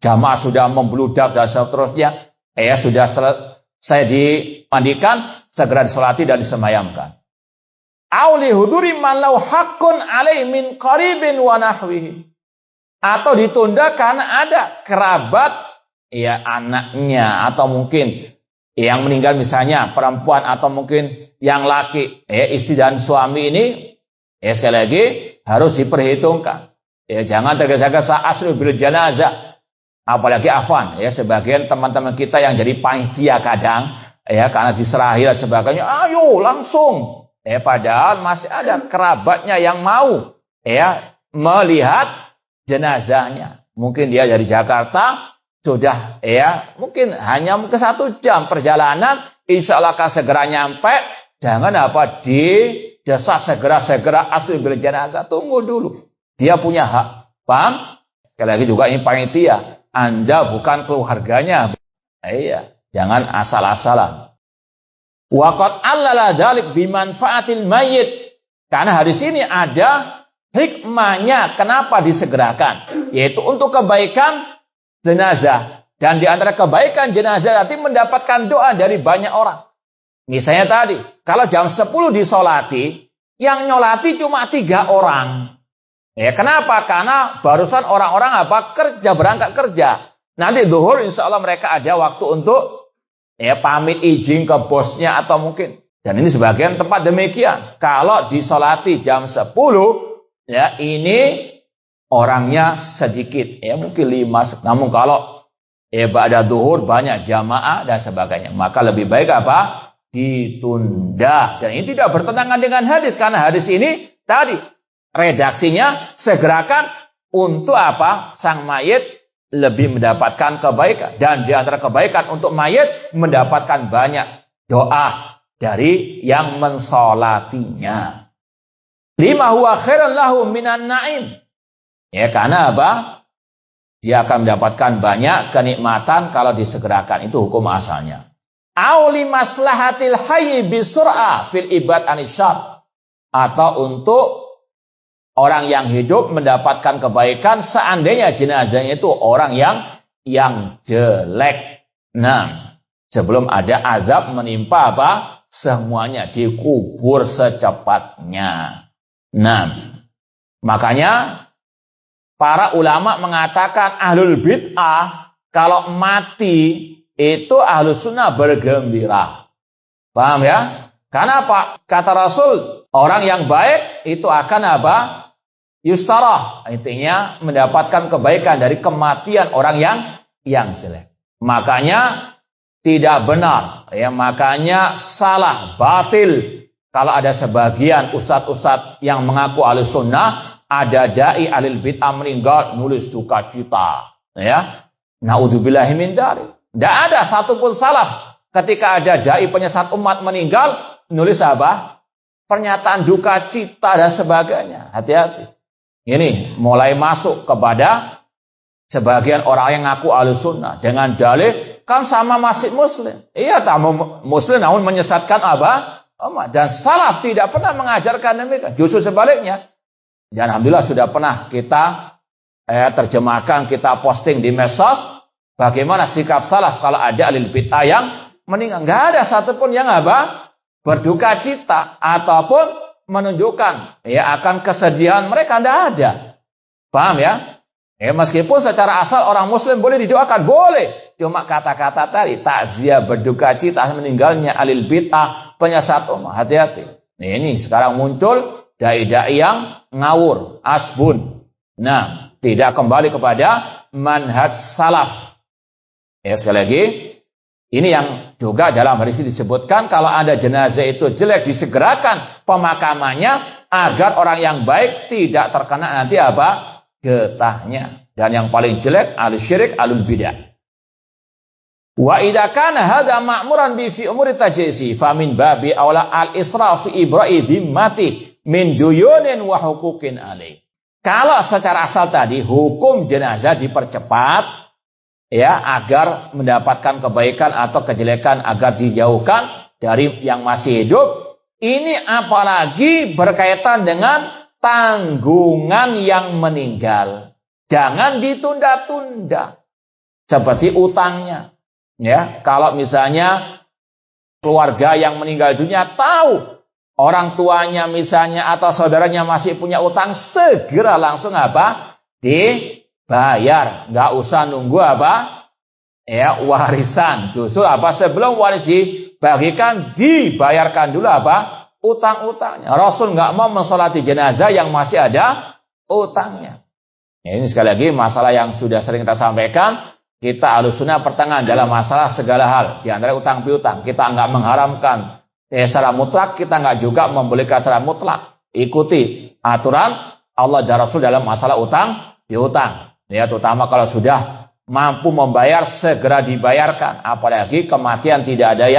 jamaah sudah membludak dan seterusnya, sudah selesai dimandikan, segera disolati dan disemayamkan. Auli huduri man lau haqqun alaih min qaribin wa nahwihi. Atau ditunda karena ada kerabat, ya anaknya, atau mungkin yang meninggal misalnya perempuan atau mungkin yang laki, istri dan suami ini, sekali lagi harus diperhitungkan. Jangan tergesa-gesa asru bil janazah. Apalagi afwan, sebagian teman-teman kita yang jadi panitia kadang, karena diserahi dan sebagainya, ayo langsung. Padahal masih ada kerabatnya yang mau melihat jenazahnya. Mungkin dia dari Jakarta sudah mungkin hanya 1 jam perjalanan, insya Allah akan segera nyampe. Jangan apa didesak segera asli bil jenazah, tunggu dulu. Dia punya hak. Paham? Sekali lagi juga ini panitia, Anda bukan keluarganya. Jangan asal-asalan. Waqad allala dzalik bimanfaatil mayyit. Karena hadis ini ada hikmahnya kenapa disegerakan, yaitu untuk kebaikan jenazah. Dan di antara kebaikan jenazah nanti mendapatkan doa dari banyak orang. Misalnya tadi, kalau jam 10 disolati, yang nyolati cuma 3 orang. Kenapa? Karena barusan orang-orang berangkat kerja. Nanti zuhur insya Allah mereka ada waktu untuk pamit izin ke bosnya atau mungkin. Dan ini sebagian tempat demikian. Kalau disolati jam 10, ini orangnya sedikit, mungkin 5. Namun kalau ba'da zuhur banyak jamaah dan sebagainya, maka lebih baik apa? Ditunda. Dan ini tidak bertentangan dengan hadis, karena hadis ini tadi redaksinya segerakan untuk apa? Sang mayit lebih mendapatkan kebaikan. Dan di antara kebaikan untuk mayit mendapatkan banyak doa dari yang mensolatinya. Lima huwa khairan lahu minan na'im. Karena apa? Dia akan mendapatkan banyak kenikmatan kalau disegerakan. Itu hukum asalnya. Auli maslahatil hayyi bisur'a fil ibad anisyar. Atau untuk orang yang hidup mendapatkan kebaikan seandainya jenazahnya itu orang yang jelek. Nah, sebelum ada azab menimpa apa? Semuanya dikubur secepatnya. Nah, makanya para ulama mengatakan ahlul bid'ah kalau mati itu ahlus sunnah bergembira. Paham ya? Karena apa? Kata Rasul, orang yang baik itu akan apa? Yustarah, intinya mendapatkan kebaikan dari kematian orang yang jelek. Makanya tidak benar, makanya salah, batil. Kalau ada sebagian ustadz-ustadz yang mengaku ahli sunnah, ada dai ahli bid'ah meninggal nulis duka cita, naudzubillahi min dzalik. Tidak ada satupun salaf ketika ada dai penyesat umat meninggal nulis apa? Pernyataan duka cita dan sebagainya. Hati-hati. Ini mulai masuk kepada sebagian orang yang ngaku ahli sunnah dengan dalih kan sama masih muslim. Iya, tamu muslim namun menyesatkan umat. Dan salaf tidak pernah mengajarkan demikian. Justru sebaliknya. Dan alhamdulillah sudah pernah kita terjemahkan, kita posting di medsos. Bagaimana sikap salaf kalau ada ahli bid'ah yang meninggal. Nggak ada satupun yang berduka cita ataupun menunjukkan akan kesedihan mereka. Nggak ada. Paham ya? Meskipun secara asal orang muslim boleh didoakan, boleh. Cuma kata-kata tadi, takziah berduka cita meninggalnya ahli bid'ah, penyesat umat. Hati-hati. Ini sekarang muncul dai-dai yang ngawur, asbun. Nah, tidak kembali kepada manhaj salaf. Sekali lagi, ini yang juga dalam hadis disebutkan, kalau ada jenazah itu jelek, disegerakan pemakamannya agar orang yang baik tidak terkena nanti getahnya. Dan yang paling jelek ahli syirik, ahli bid'ah. Wa idza kana hadza ma'muran bi fi umuri tajisi fa min babi aula al-israf fi ibra'i dhimmati min duyunin wa huquqin alaih. Kalau secara asal tadi hukum jenazah dipercepat agar mendapatkan kebaikan atau kejelekan agar dijauhkan dari yang masih hidup, ini apalagi berkaitan dengan tanggungan yang meninggal. Jangan ditunda-tunda seperti utangnya. Kalau misalnya keluarga yang meninggal dunia tahu orang tuanya misalnya atau saudaranya masih punya utang, segera langsung dibayar. Nggak usah nunggu warisan. Justru sebelum waris dibagikan, dibayarkan dulu utang-utangnya. Rasul nggak mau mensolati jenazah yang masih ada utangnya. Ini sekali lagi masalah yang sudah sering kita sampaikan. Kita Ahlussunnah pertengahan dalam masalah segala hal. Di antara utang piutang. Kita nggak mengharamkan secara mutlak. Kita nggak juga membolehkan secara mutlak. Ikuti aturan Allah dan Rasul dalam masalah utang piutang. Terutama kalau sudah mampu membayar, segera dibayarkan. Apalagi kematian tidak ada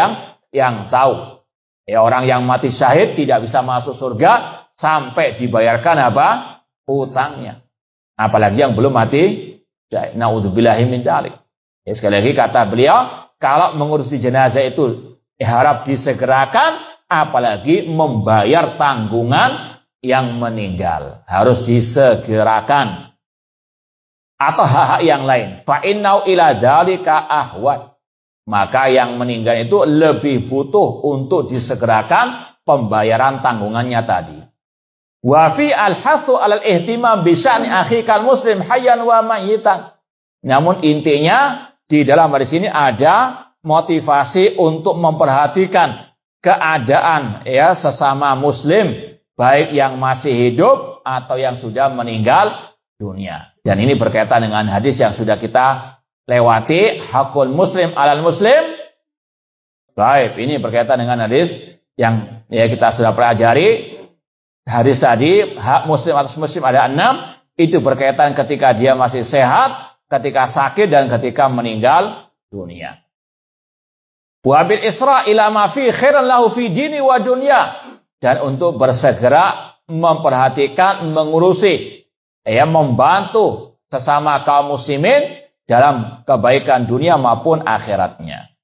yang tahu. Orang yang mati syahid tidak bisa masuk surga sampai dibayarkan utangnya. Apalagi yang belum mati. Na'udzubillahi min dzalik. Sekali lagi kata beliau, kalau mengurusi jenazah itu harap disegerakan, apalagi membayar tanggungan yang meninggal. Harus disegerakan. Atau hak-hak yang lain. Fa innau ila dzalika ahwat. Maka yang meninggal itu lebih butuh untuk disegerakan pembayaran tanggungannya tadi. Wa fi al-hasu 'alal ihtimam bi sya'ni akhikal muslim hayyan wa mayyitan. Namun intinya di dalam hadis ini ada motivasi untuk memperhatikan keadaan sesama muslim, baik yang masih hidup atau yang sudah meninggal dunia. Dan ini berkaitan dengan hadis yang sudah kita lewati, hakul muslim 'alal muslim. Baik, ini berkaitan dengan hadis yang kita sudah pelajari. Hadis tadi, hak muslim atas muslim ada 6. Itu berkaitan ketika dia masih sehat, ketika sakit, dan ketika meninggal dunia. Wa bil isra ila ma fi khairan lahu fi dini wa dunya. Dan untuk bersegera memperhatikan, mengurusi, membantu sesama kaum muslimin dalam kebaikan dunia maupun akhiratnya.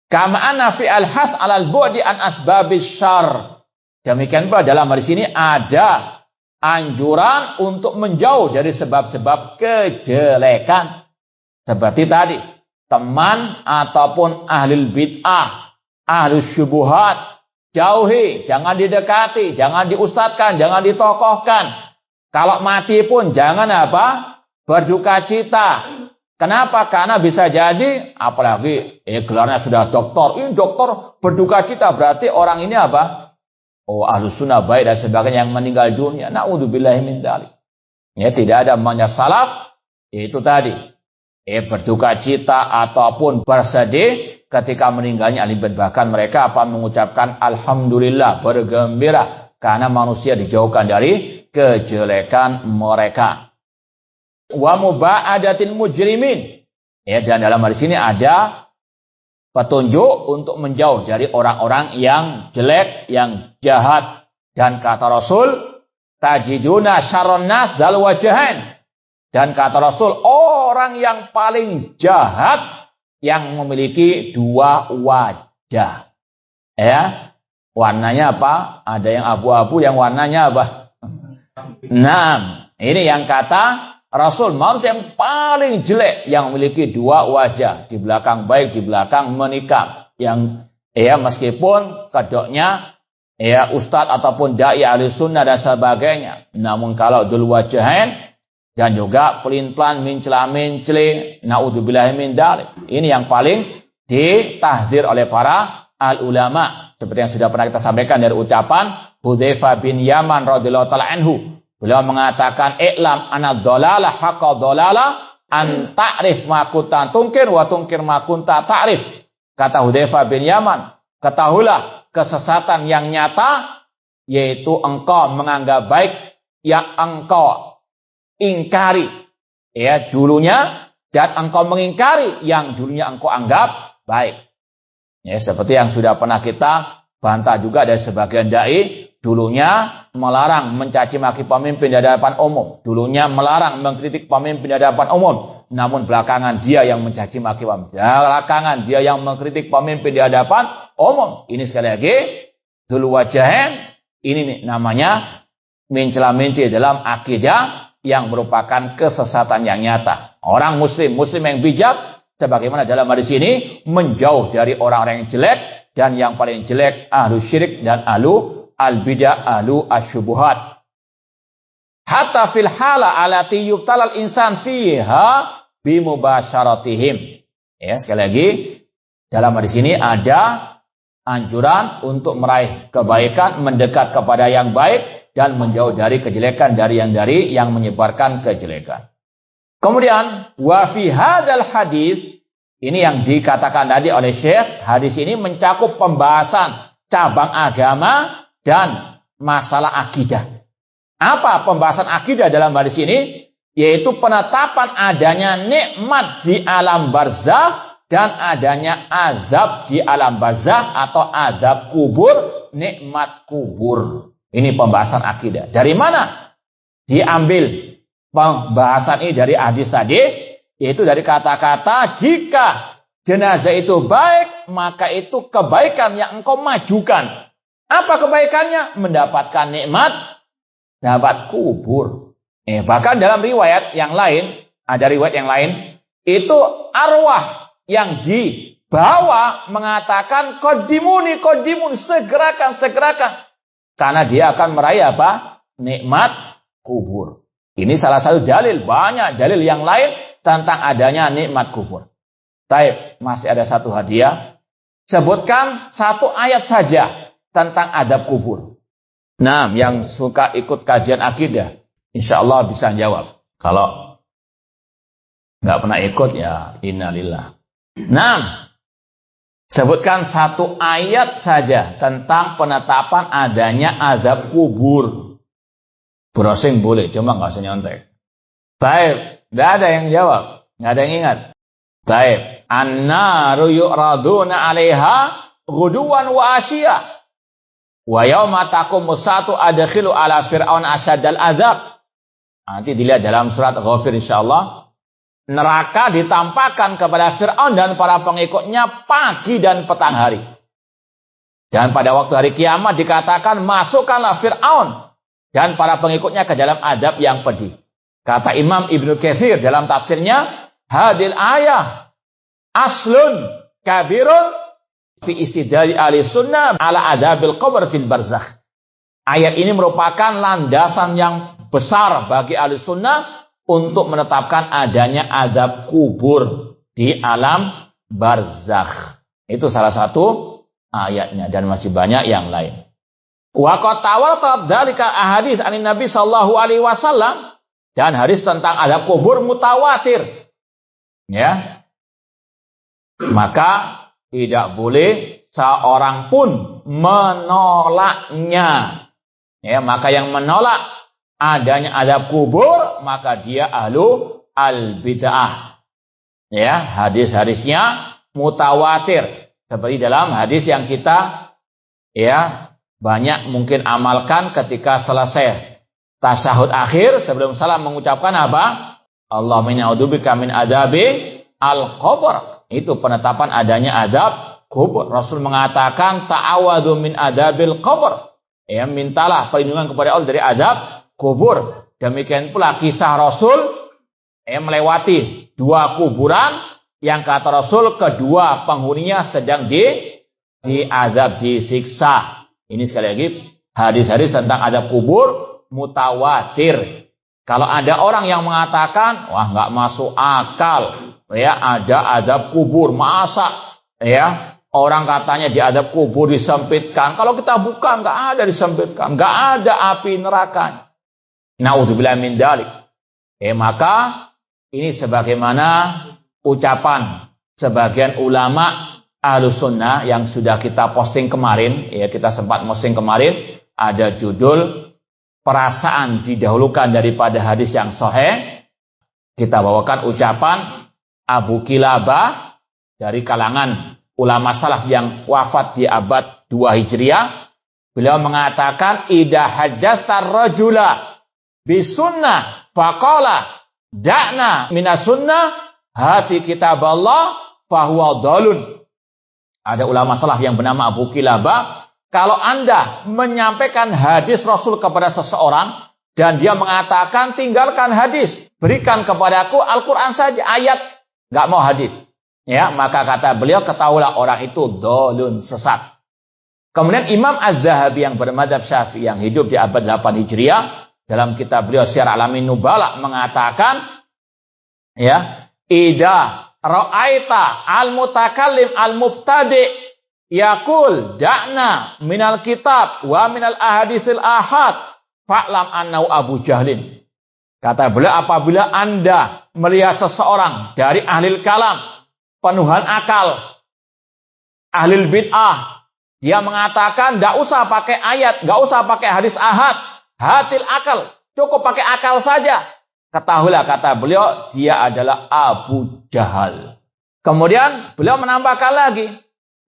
Kama anna fi al-hath 'alal bu'di an asbabis syarr. Demikian pula dalam hadis ini ada anjuran untuk menjauh dari sebab-sebab kejelekan. Seperti tadi, teman ataupun ahli bid'ah, ahli syubuhat, jauhi, jangan didekati, jangan diustadkan, jangan ditokohkan. Kalau mati pun jangan berduka cita. Kenapa? Karena bisa jadi, apalagi gelarnya sudah doktor. Ini doktor berduka cita, berarti orang ini Ahlussunnah baik dan sebagainya yang meninggal dunia. Na'udzubillahi min dzalik. Tidak ada manhaj salaf, itu tadi. Berduka cita ataupun bersedih ketika meninggalnya ahli bid'ah. Bahkan mereka mengucapkan alhamdulillah, bergembira karena manusia dijauhkan dari kejelekan mereka. Wa muba'adatil mujrimin. Dan dalam hadis ini ada petunjuk untuk menjauh dari orang-orang yang jelek, yang jahat. Dan kata Rasul, tajiduna syarrun nas dal wajahan. Dan kata Rasul, orang yang paling jahat yang memiliki dua wajah. Ya, warnanya apa? Ada yang abu-abu, yang warnanya apa? Nah, ini yang kata Rasul, manusia yang paling jelek yang memiliki dua wajah, di belakang baik, di belakang menikam. Yang meskipun kedoknya ustadz ataupun dai ahli sunnah dan sebagainya. Namun kalau dzul wajahain dan juga pelin-pelan mencela-mencela, naudzubillahi min dzalik. Ini yang paling ditahdir oleh para al ulama. Seperti yang sudah pernah kita sampaikan dari ucapan Hudzaifah bin Yaman radhiyallahu taala anhu. Beliau mengatakan, "I'lam anna dhalalah haqqa dhalalah an ta'rif ma kunta tunkir wa tunkir ma kunta ta'rif." Kata Hudzaifah bin Yaman, ketahuilah kesesatan yang nyata yaitu engkau menganggap baik yang engkau ingkari dulunya, dan engkau mengingkari yang dulunya engkau anggap baik. Ya, seperti yang sudah pernah kita bantah juga dari sebagian dai, dulunya melarang mencaci maki pemimpin di hadapan umum, dulunya melarang mengkritik pemimpin di hadapan umum, namun belakangan dia yang mencaci maki pemimpin, belakangan dia yang mengkritik pemimpin di hadapan umum. Ini sekali lagi dzul wajahain, ini namanya mencela-mencela dalam akidah yang merupakan kesesatan yang nyata. Orang muslim yang bijak, sebagaimana dalam hadis ini, menjauh dari orang-orang yang jelek, dan yang paling jelek ahlu syirik dan ahlu al-bidah, ahlu asyubuhat. Hatta fil hala alati yubtalal insan fiha bimubasyaratihim. Ya, sekali lagi, dalam hadis ini ada anjuran untuk meraih kebaikan, mendekat kepada yang baik, dan menjauh dari kejelekan, dari yang menyebarkan kejelekan. Kemudian, wa fi hadzal hadis, ini yang dikatakan tadi oleh Syekh, hadis ini mencakup pembahasan cabang agama dan masalah akidah. Apa pembahasan akidah dalam hadis ini? Yaitu penetapan adanya nikmat di alam barzakh dan adanya azab di alam barzakh atau azab kubur, nikmat kubur. Ini pembahasan akidah. Dari mana diambil pembahasan ini? Dari hadis tadi, yaitu dari kata-kata, jika jenazah itu baik, maka itu kebaikan yang engkau majukan. Apa kebaikannya? Mendapatkan nikmat, dapat kubur. Bahkan dalam riwayat yang lain, ada riwayat yang lain, itu arwah yang dibawa mengatakan, qadimuni, segerakan. Karena dia akan meraih apa? Nikmat kubur. Ini salah satu dalil, banyak dalil yang lain tentang adanya nikmat kubur. Taib, masih ada satu hadiah. Sebutkan satu ayat saja tentang adab kubur. Nah, yang suka ikut kajian akidah, insya Allah bisa jawab. Kalau nggak pernah ikut, ya innalillah. Nah, sebutkan satu ayat saja tentang penetapan adanya adab kubur. Browsing boleh, cuma nggak usah nyontek. Baik, nggak ada yang jawab, nggak ada yang ingat. Baik, an-naru yu'raduna 'alaiha ghuduwan wa asyiya. Wa yauma taqumu sa'atu adkhilu 'ala fir'aun asyaddal adzab. Nanti dilihat dalam surat Ghafir insyaallah. Neraka ditampakkan kepada Fir'aun dan para pengikutnya pagi dan petang hari. Dan pada waktu hari kiamat dikatakan, masukkanlah Fir'aun dan para pengikutnya ke dalam adab yang pedih. Kata Imam Ibnu Katsir dalam tafsirnya, hadil ayah aslun kabirun fi istidlali ahli sunnah ala adabil qabr fil barzakh. Ayat ini merupakan landasan yang besar bagi ahli sunnah untuk menetapkan adanya azab kubur di alam barzakh. Itu salah satu ayatnya, dan masih banyak yang lain. Wa qad tawarat dzalika ahadits anin Nabi sallallahu alaihi wasallam, dan hadis tentang azab kubur mutawatir. Ya. Maka tidak boleh seorang pun menolaknya. Ya, maka yang menolak adanya azab kubur, maka dia ahlu al-bid'ah. Ya, hadis-hadisnya mutawatir. Seperti dalam hadis yang kita banyak mungkin amalkan ketika selesai tasyahud akhir, sebelum salam mengucapkan apa? Allahumma inni a'udzubika min adzabi al-qabr. Itu penetapan adanya azab kubur. Rasul mengatakan ta'awadu min adabil kubur. Ya, mintalah perlindungan kepada Allah dari azab kubur. Demikian pula kisah Rasul melewati 2 kuburan yang kata Rasul kedua penghuninya sedang diazab, disiksa. Ini sekali lagi hadis-hadis tentang azab kubur mutawatir. Kalau ada orang yang mengatakan, wah nggak masuk akal, ya ada azab kubur, masa ya orang katanya di azab kubur disempitkan. Kalau kita buka nggak ada disempitkan, nggak ada api neraka. Naudzubillah min dzalik. Maka ini sebagaimana ucapan sebagian ulama Ahlus Sunnah yang sudah kita posting kemarin, ya kita sempat posting kemarin, ada judul perasaan didahulukan daripada hadis yang sahih. Kita bawakan ucapan Abu Kilabah dari kalangan ulama salaf yang wafat di abad 2 Hijriah. Beliau mengatakan idza haddatsa rajula bisunnah faqala da'na minas sunnah hati kitaballah fahuwa dhalun. Ada ulama salaf yang bernama Abu Kilabah. Kalau Anda menyampaikan hadis Rasul kepada seseorang dan dia mengatakan tinggalkan hadis, berikan kepadaku Al-Quran saja, ayat, nggak mau hadis. Ya, maka kata beliau, ketahuilah orang itu dhalun, sesat. Kemudian Imam Az-Zahabi yang bermadzhab Syafi'i yang hidup di abad 8 Hijriah, dalam kitab beliau Syiar Alamin Nubala mengatakan, ya, idza ra'aita al-mutakallim al-mubtadi' yaqul da'na minal kitab wa minal ahadisil ahad fa'lam annahu Abu Jahlin. Kata beliau, apabila Anda melihat seseorang dari ahli kalam, penuhan akal, ahli bid'ah, dia mengatakan enggak usah pakai ayat, enggak usah pakai hadis ahad, hatil akal, cukup pakai akal saja. Ketahuilah, kata beliau, dia adalah Abu Jahal. Kemudian beliau menambahkan lagi,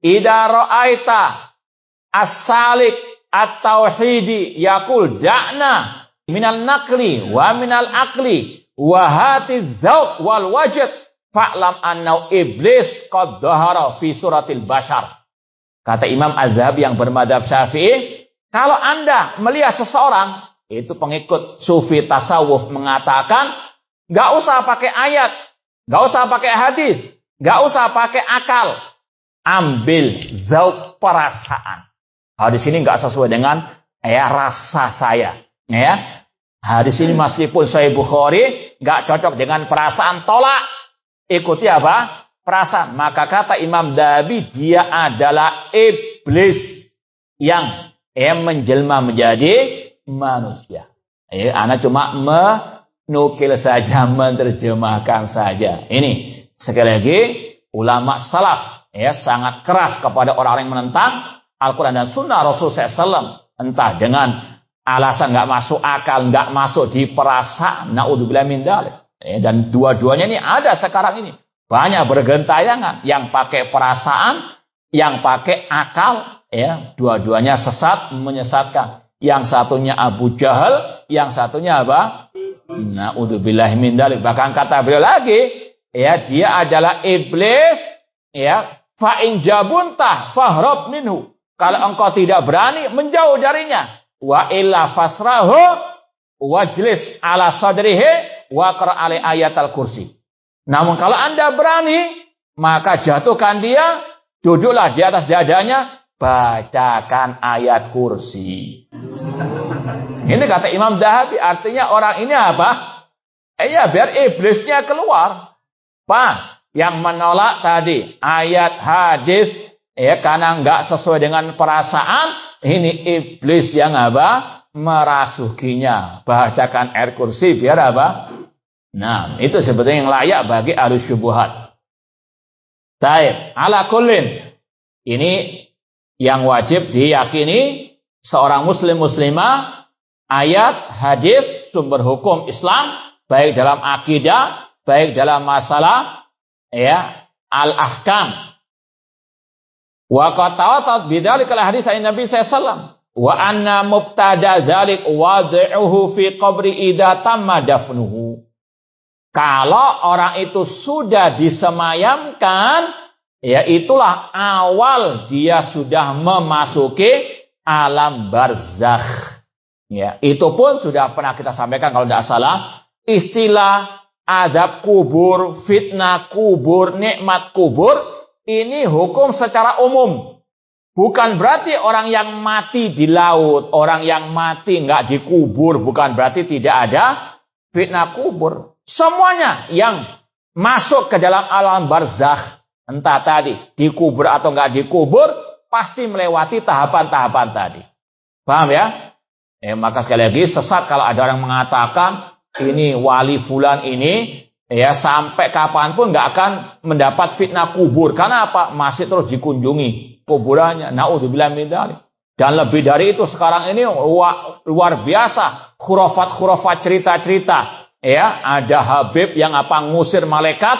idza ra'aita as-salik at-tauhidi yaqul da'na minal naqli wa minal aqli wa hatiz dzauq wal wajd fa'lam annahu iblis qad dhahara fi suratil bashar. Kata Imam Az-Zahabi yang bermadzhab Syafi'i, kalau Anda melihat seseorang itu pengikut sufi tasawuf mengatakan enggak usah pakai ayat, enggak usah pakai hadis, enggak usah pakai akal, ambil zauq perasaan. Hadis ini enggak sesuai dengan rasa saya. Ya. Hadis ini meskipun Sahih Bukhari enggak cocok dengan perasaan, tolak. Ikuti apa? Perasaan. Maka kata Imam Dabi, dia adalah iblis yang menjelma menjadi manusia. Ana cuma menukil saja, menerjemahkan saja. Ini sekali lagi ulama salaf sangat keras kepada orang-orang yang menentang Al-Quran dan Sunnah Rasul SAW. Entah dengan alasan nggak masuk akal, nggak masuk di perasaan. Naudzubillah min dzalik. Dan dua-duanya ini ada sekarang ini. Banyak bergentayangan. Yang pakai perasaan, yang pakai akal. Dua-duanya sesat, menyesatkan. Yang satunya Abu Jahal, yang satunya apa? Naudzubillah min dzalik. Bahkan kata beliau lagi, dia adalah iblis, fa in jabuntah fahrab minhu. Kalau engkau tidak berani, menjauh darinya. Wa illa fasrahu wajlis ala sadrihi wa qra' alai ayatal kursi. Namun kalau Anda berani, maka jatuhkan dia, duduklah di atas dadanya, bacakan ayat kursi. Ini kata Imam Dahabi, artinya orang ini apa? Biar iblisnya keluar. Yang menolak tadi ayat hadis karena enggak sesuai dengan perasaan, ini iblis yang apa? Merasukinya. Bacakan ayat kursi biar apa? Nah, itu sebetulnya yang layak bagi ahlus syubhat. Taib, ala kullin. Ini yang wajib diyakini seorang muslim muslimah, ayat, hadis, sumber hukum Islam, baik dalam akidah, baik dalam masalah al-ahkam. Wa qatawatat bidzalikal hadis Nabi sallallahu wa anna mubtada dzalik wad'uhu fi qabri idza tamma dafnuhu. Kalau orang itu sudah disemayamkan, ya itulah awal dia sudah memasuki alam barzakh. Ya, itu pun sudah pernah kita sampaikan kalau tidak salah. Istilah azab kubur, fitnah kubur, nikmat kubur, ini hukum secara umum. Bukan berarti orang yang mati di laut, orang yang mati nggak dikubur, bukan berarti tidak ada fitnah kubur. Semuanya yang masuk ke dalam alam barzakh, entah tadi dikubur atau nggak dikubur, pasti melewati tahapan-tahapan tadi. Paham ya? Maka sekali lagi sesat kalau ada orang mengatakan ini wali fulan ini ya sampai kapanpun nggak akan mendapat fitnah kubur. Karena apa? Masih terus dikunjungi kuburannya. Naudzubillah min dzalik. Dan lebih dari itu sekarang ini luar biasa khurafat-khurafat cerita-cerita. Ya, ada Habib yang ngusir malaikat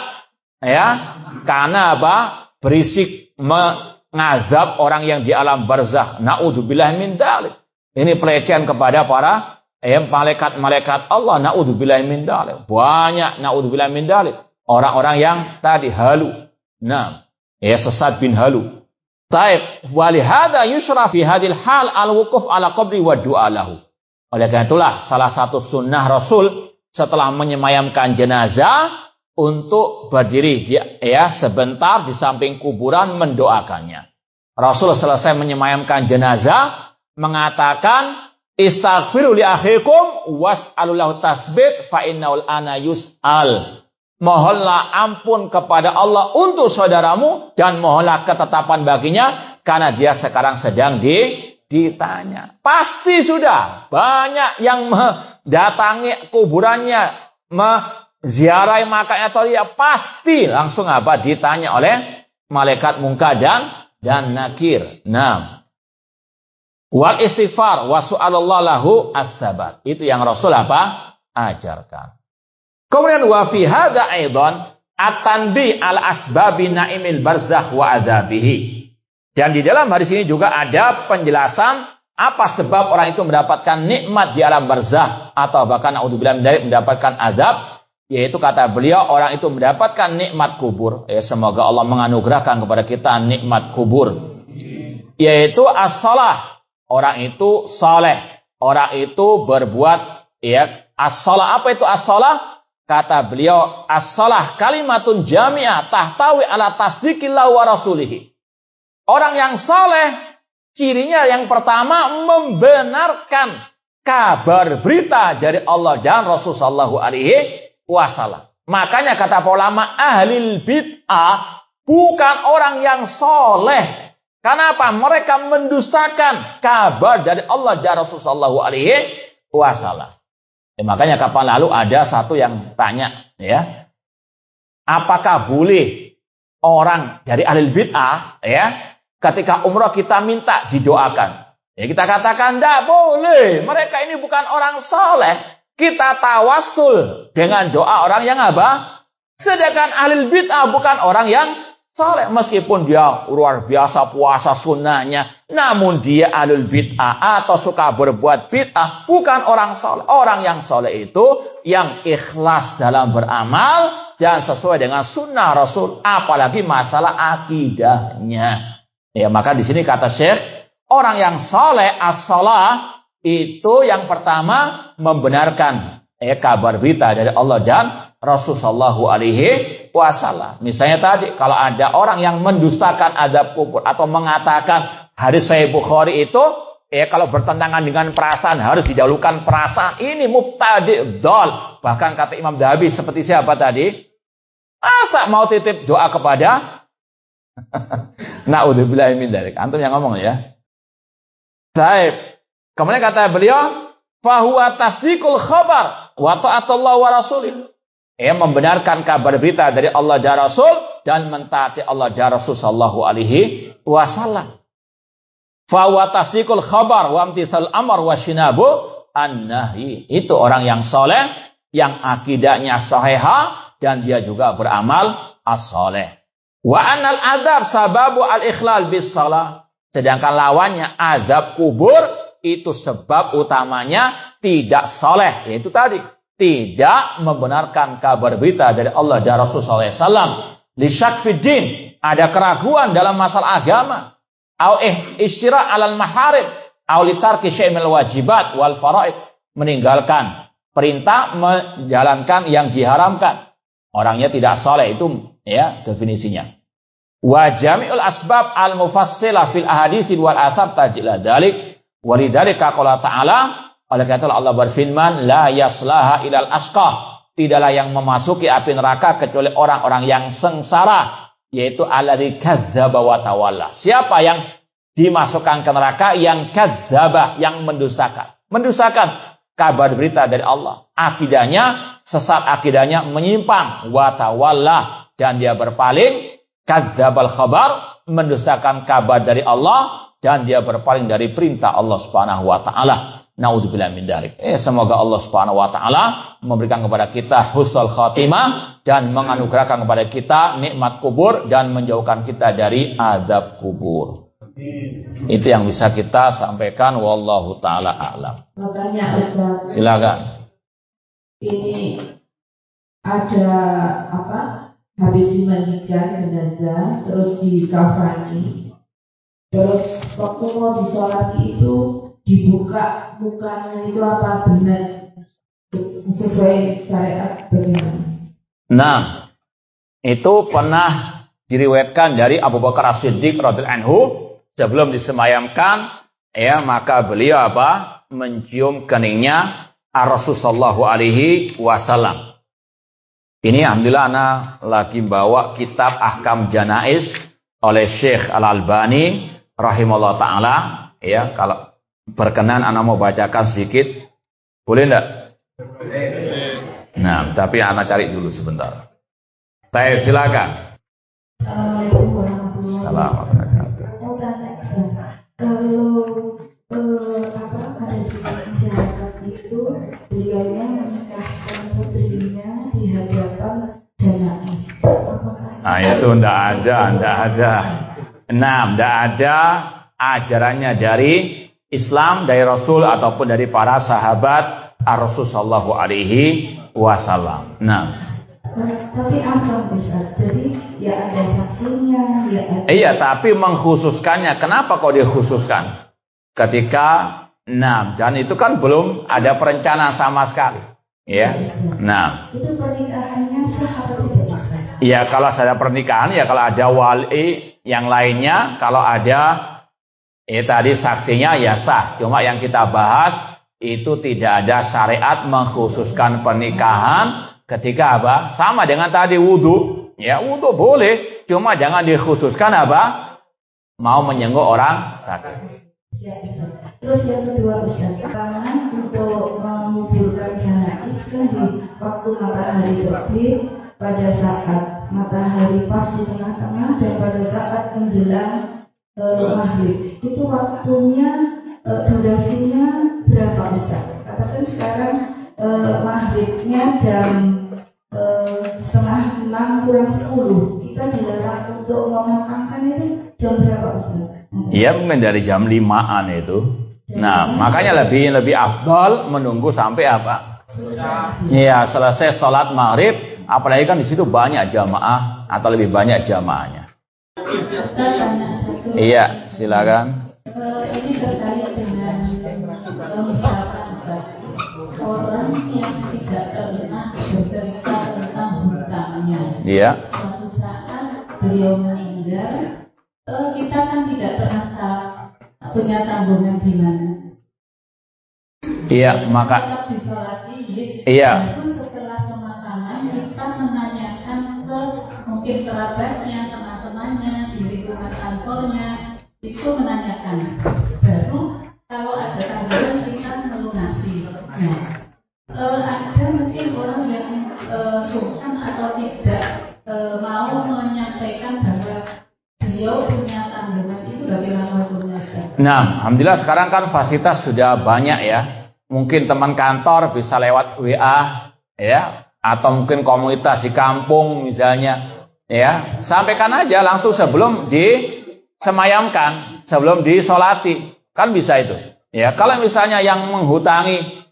ya karena apa? Berisik mengazab orang yang di alam barzakh. Naudzubillah min dzalik. Ini pelecehan kepada para malaikat-malaikat Allah. Naudzubillah min dzalik. Banyak naudzubillah min dzalik. Orang-orang yang tadi halu. Nah, sesat bin halu. Taib, walihada yusra fi hadil hal al-wuquf ala qabri wa du'a lahu. Oleh karena itulah salah satu sunnah Rasul setelah menyemayamkan jenazah untuk berdiri sebentar di samping kuburan mendoakannya. Rasul selesai menyemayamkan jenazah mengatakan istaghfiru li akhikum was'alu lahu tatsbit fa innahu ana yus'al. Mohonlah ampun kepada Allah untuk saudaramu dan mohonlah ketetapan baginya karena dia sekarang sedang ditanya. Pasti sudah banyak yang mendatangi kuburannya, menziarahi makamnya atau dia pasti langsung ditanya oleh malaikat Munkar dan Nakir. Nah, wal istighfar wa su'alallahu lahu ats-tsabat. Itu yang Rasul ajarkan. Kemudian wa fi hadza aidan at-tanbih al asbabi naimil barzakh wa adzabihi. Dan di dalam hadis ini juga ada penjelasan apa sebab orang itu mendapatkan nikmat di alam barzakh atau bahkan naudzubillah dari mendapatkan azab, yaitu kata beliau orang itu mendapatkan nikmat kubur. Semoga Allah menganugerahkan kepada kita nikmat kubur. Yaitu as-shalah. Orang itu saleh, orang itu berbuat as-shalah. Apa itu as-shalah? Kata beliau, as-shalah kalimatun jami'ah tahtawi ala tasdiqillah wa rasulihi. Orang yang saleh, cirinya yang pertama membenarkan kabar berita dari Allah dan Rasul sallallahu alaihi wasallam. Makanya kata ulama ahlil bid'ah bukan orang yang saleh. Kenapa? Mereka mendustakan kabar dari Allah dan Rasul sallallahu alaihi wasallam. Makanya kapan lalu ada satu yang tanya, apakah boleh orang dari ahli bid'ah, ketika umrah kita minta didoakan? Kita katakan tidak boleh. Mereka ini bukan orang soleh. Kita tawassul dengan doa orang yang sedangkan ahli bid'ah bukan orang yang soleh. Meskipun dia luar biasa puasa sunnahnya, namun dia ahlul bid'ah atau suka berbuat bid'ah, bukan orang soleh. Orang yang soleh itu yang ikhlas dalam beramal dan sesuai dengan sunnah Rasul, apalagi masalah akidahnya. Maka di sini kata Syekh, orang yang soleh as-shalah itu yang pertama membenarkan kabar berita dari Allah dan Rasul sallallahu alaihi wasallam. Misalnya tadi kalau ada orang yang mendustakan azab kubur atau mengatakan hadis Sahih Bukhari itu kalau bertentangan dengan perasaan harus didahulukan perasaan, ini mubtadi' dhal. Bahkan kata Imam Dhahabi seperti siapa tadi? Masa mau titip doa kepada naudzubillah min dzalik. Antum yang ngomong ya. Baik. Kemudian kata beliau, fa huwa tasdiqul khabar wa ta'atullah wa rasulih. Membenarkan kabar berita dari Allah dan Rasul dan mentaati Allah dan Rasul sallallahu alaihi wasallam. Fa huwa tasdiqul khabar wa imtithal amr wa syinabu an-nahi. Itu orang yang soleh, yang akidahnya sahihah dan dia juga beramal as-soleh. Wa anal adab sababu al-ikhlal bis shalah. Sedangkan lawannya azab kubur itu sebab utamanya tidak soleh, yaitu tadi tidak membenarkan kabar berita dari Allah dan Rasul SAW. Lisyak fiddin, ada keraguan dalam masalah agama. Au isyra' alal maharib, au litarki syai'il wajibat wal faraid, meninggalkan perintah, menjalankan yang diharamkan. Orangnya tidak saleh, itu ya definisinya. Wa jami'ul asbab al-mufassilah fil ahadits wal athar tajila dzalik walidzalika qala ta'ala, oleh karena Allah berfirman, la yaslaha ilal asqa, tidaklah yang memasuki api neraka kecuali orang-orang yang sengsara, yaitu alladzi kadzdzaba wa tawalla. Siapa yang dimasukkan ke neraka? Yang kadzdzaba, yang mendustakan kabar berita dari Allah, akidahnya sesat, akidahnya menyimpang, wa tawalla, dan dia berpaling, kadzdzabal khabar, mendustakan kabar dari Allah, dan dia berpaling dari perintah Allah Subhanahu wa taala. Naudzubillah min dzalik. Semoga Allah Subhanahu wa taala memberikan kepada kita husnul khatimah dan menganugerahkan kepada kita nikmat kubur dan menjauhkan kita dari azab kubur. Itu yang bisa kita sampaikan, wallahu taala a'lam. Makanya Ustaz, Silakan. ini ada apa? Habis dimandikan jenazah, terus dikafani, terus waktu mau disolati itu dibuka mukanya, itu apa benar sesuai syariat bagaimana? Nah, itu pernah diriwayatkan dari Abu Bakar As-Siddiq radhiyallahu anhu, sebelum disemayamkan, ya maka beliau apa? Mencium keningnya Rasulullah sallallahu alaihi wasallam. Ini alhamdulillah ana lagi bawa kitab Ahkam Janaiz oleh Syekh Al-Albani rahimahullah taala, ya kalau berkenan ana mau bacakan sedikit. Boleh enggak? Nah, tapi ana cari dulu sebentar. Baik, silakan. Assalamualaikum warahmatullahi wabarakatuh. Kalau ada di masyarakat itu beliaunya menikahkan putrinya di hadapan janaiz. Nah, itu enggak ada. Nah, enggak ada ajarannya dari Islam, dari Rasul ataupun dari para sahabat Rasul sallallahu alaihi wasallam. Nah, tapi apa Ustaz? Jadi ya ada saksinya, ya ada. Iya, tapi mengkhususkannya. Kenapa kok dikhususkan? Ketika, dan itu kan belum ada perencanaan sama sekali. Ya, nah. Itu pernikahannya sah atau tidak Ustaz? Iya, kalau ada pernikahan, ya kalau ada wali yang lainnya, kalau ada tadi saksinya ya sah. Cuma yang kita bahas itu tidak ada syariat mengkhususkan pernikahan ketika apa? Sama dengan tadi wudu. Ya, wudu boleh, cuma jangan dikhususkan apa? Mau menyenggol orang sakit. Siap, Ustaz. Terus yang kedua Ustaz, karena untuk menguburkan janaiz kan di waktu matahari terbit, pada saat matahari pas di tengah-tengah dan pada saat menjelang maghrib. Itu waktunya durasinya berapa Ustaz? Katakan sekarang maghribnya jam 5:30 kurang 10. Kita dilarang untuk memakamkan itu jam berapa Ustaz? Iya, mungkin dari jam 5-an itu. Nah, makanya lebih afdal menunggu sampai apa? Iya, selesai sholat maghrib. Apalagi kan di situ banyak jamaah atau lebih banyak jamaahnya. Iya, silakan. Ini terkait dengan misalkan Ustaz, orang yang tidak pernah bercerita tentang hutangnya. Iya. Suatu saat beliau meninggal, kita kan tidak pernah tahu punya tanggungan di mana. Iya, maka tetap disolati. Iya. Baru setelah pemakaman kita menanyakan ke mungkin kerabatnya, teman-temannya, di lingkungan kantornya, itu menanyakan. Baru kalau ada tanggungan kita melunasi. Nah, ada mungkin orang yang sungkan atau tidak mau menyampaikan bahwa beliau punya tanggungan, itu bagaimana hukumnya Ustaz? Nah, alhamdulillah sekarang kan fasilitas sudah banyak ya. Mungkin teman kantor bisa lewat WA ya, atau mungkin komunitas di kampung misalnya ya. Sampaikan aja langsung sebelum disemayamkan, sebelum disolati. Kan bisa itu. Ya, kalau misalnya yang menghutangi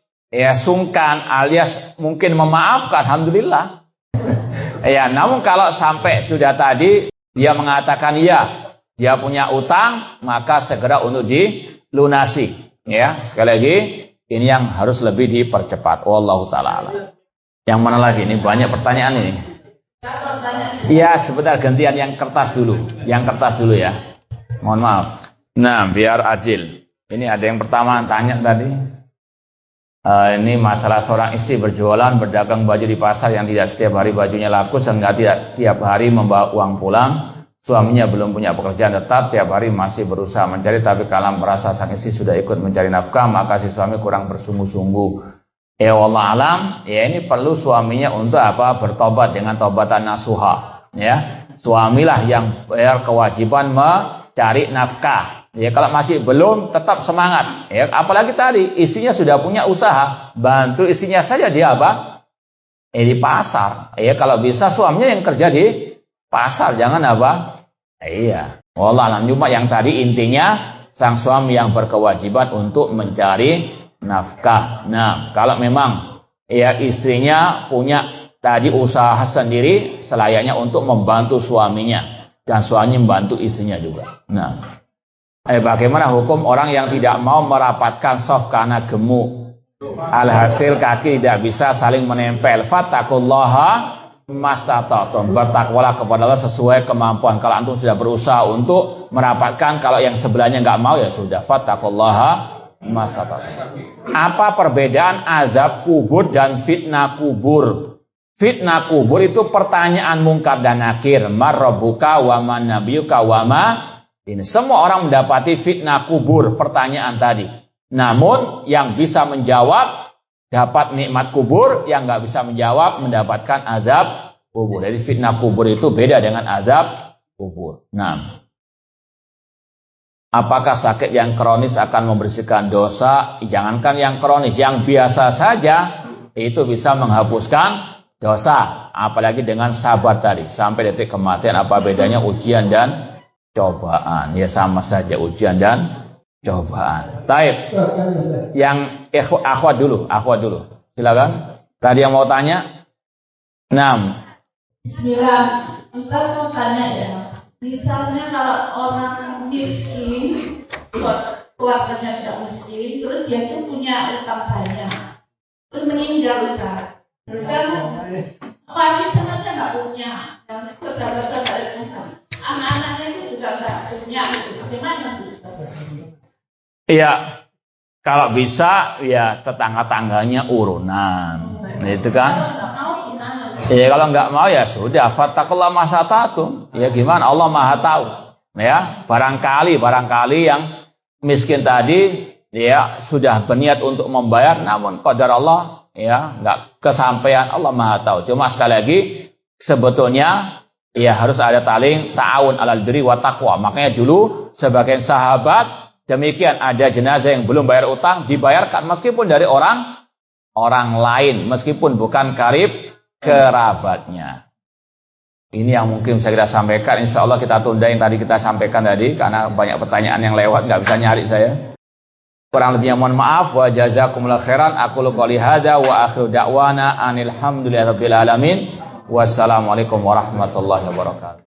sungkan alias mungkin memaafkan, alhamdulillah. Namun kalau sampai sudah tadi dia mengatakan dia punya utang, maka segera untuk dilunasi. Sekali lagi ini yang harus lebih dipercepat. Wallahu taala. Yang mana lagi? Ini banyak pertanyaan ini. Sebentar, gantian yang kertas dulu. Yang kertas dulu ya. Mohon maaf. Nah, biar adil. Ini ada yang pertama tanya tadi. Ini masalah seorang istri berjualan, berdagang baju di pasar yang tidak setiap hari bajunya laku sehingga tidak tiap hari membawa uang pulang. Suaminya belum punya pekerjaan tetap, tiap hari masih berusaha mencari, tapi kalau merasa sang istri sudah ikut mencari nafkah, maka si suami kurang bersungguh-sungguh. Wallah alam, ini perlu suaminya untuk bertobat dengan tobatan nasuha. Suamilah yang berkewajiban mencari nafkah. Kalau masih belum, tetap semangat. Apalagi tadi istrinya sudah punya usaha, bantu istrinya saja dia di pasar. Kalau bisa suaminya yang kerja di pasar, jangan Wallah alam. Cuma yang tadi intinya sang suami yang berkewajiban untuk mencari nafkah. Nah, kalau memang istrinya punya tadi usaha sendiri, selayaknya untuk membantu suaminya dan suami membantu istrinya juga. Nah, bagaimana hukum orang yang tidak mau merapatkan soft karena gemuk? Alhasil kaki tidak bisa saling menempel. Fattaqullaha mastata'tum. Bertakwalah kepada Allah sesuai kemampuan. Kalau antum sudah berusaha untuk merapatkan, kalau yang sebelahnya nggak mau ya sudah. Fattaqullaha mastata'tum. Apa perbedaan azab kubur dan fitnah kubur? Fitnah kubur itu pertanyaan mungkar dan nakir. Marrabbuka wa man nabiyuka wa ma. Ini semua orang mendapati fitnah kubur, pertanyaan tadi. Namun yang bisa menjawab dapat nikmat kubur, yang nggak bisa menjawab mendapatkan azab kubur. Jadi fitnah kubur itu beda dengan azab kubur. Nah, apakah sakit yang kronis akan membersihkan dosa? Jangankan yang kronis, yang biasa saja itu bisa menghapuskan dosa. Apalagi dengan sabar tadi sampai detik kematian. Apa bedanya ujian dan cobaan? Ya sama saja ujian dan cobaan. Taib. Yang akhwat dulu. Silakan. Tadi yang mau tanya. 6. Bismillah. Ustaz mau tanya ya. Misalnya kalau orang miskin, keluarganya tidak miskin, terus dia tuh punya utang banyak, terus meninggal Ustaz. Terus warisan aja nggak punya, yang saudara-saudara Ustaz. Anak-anaknya itu juga nggak punya, bagaimana Ustaz? Kalau bisa ya tetangga-tangganya urunan. Nah, itu kan. Kalau nggak mau ya sudah. Fattaqullaha mastata'tum. Gimana? Allah Maha tahu. Barangkali yang miskin tadi sudah berniat untuk membayar, namun qadar Allah nggak kesampaian. Allah Maha tahu. Cuma sekali lagi sebetulnya harus ada ta'awun alal birri wa taqwa. Makanya dulu sebagian sahabat demikian, ada jenazah yang belum bayar utang, dibayarkan meskipun dari orang lain, meskipun bukan karib kerabatnya. Ini yang mungkin bisa kita sampaikan. Insya Allah kita tunda yang tadi kita sampaikan tadi, karena banyak pertanyaan yang lewat, nggak bisa nyari saya. Kurang lebihnya mohon maaf. Wa jazakumullahu khairan. Aqulu qouli hadza wa akhiru da'wana anil hamdulillahi rabbil alamin. Wassalamualaikum warahmatullahi wabarakatuh.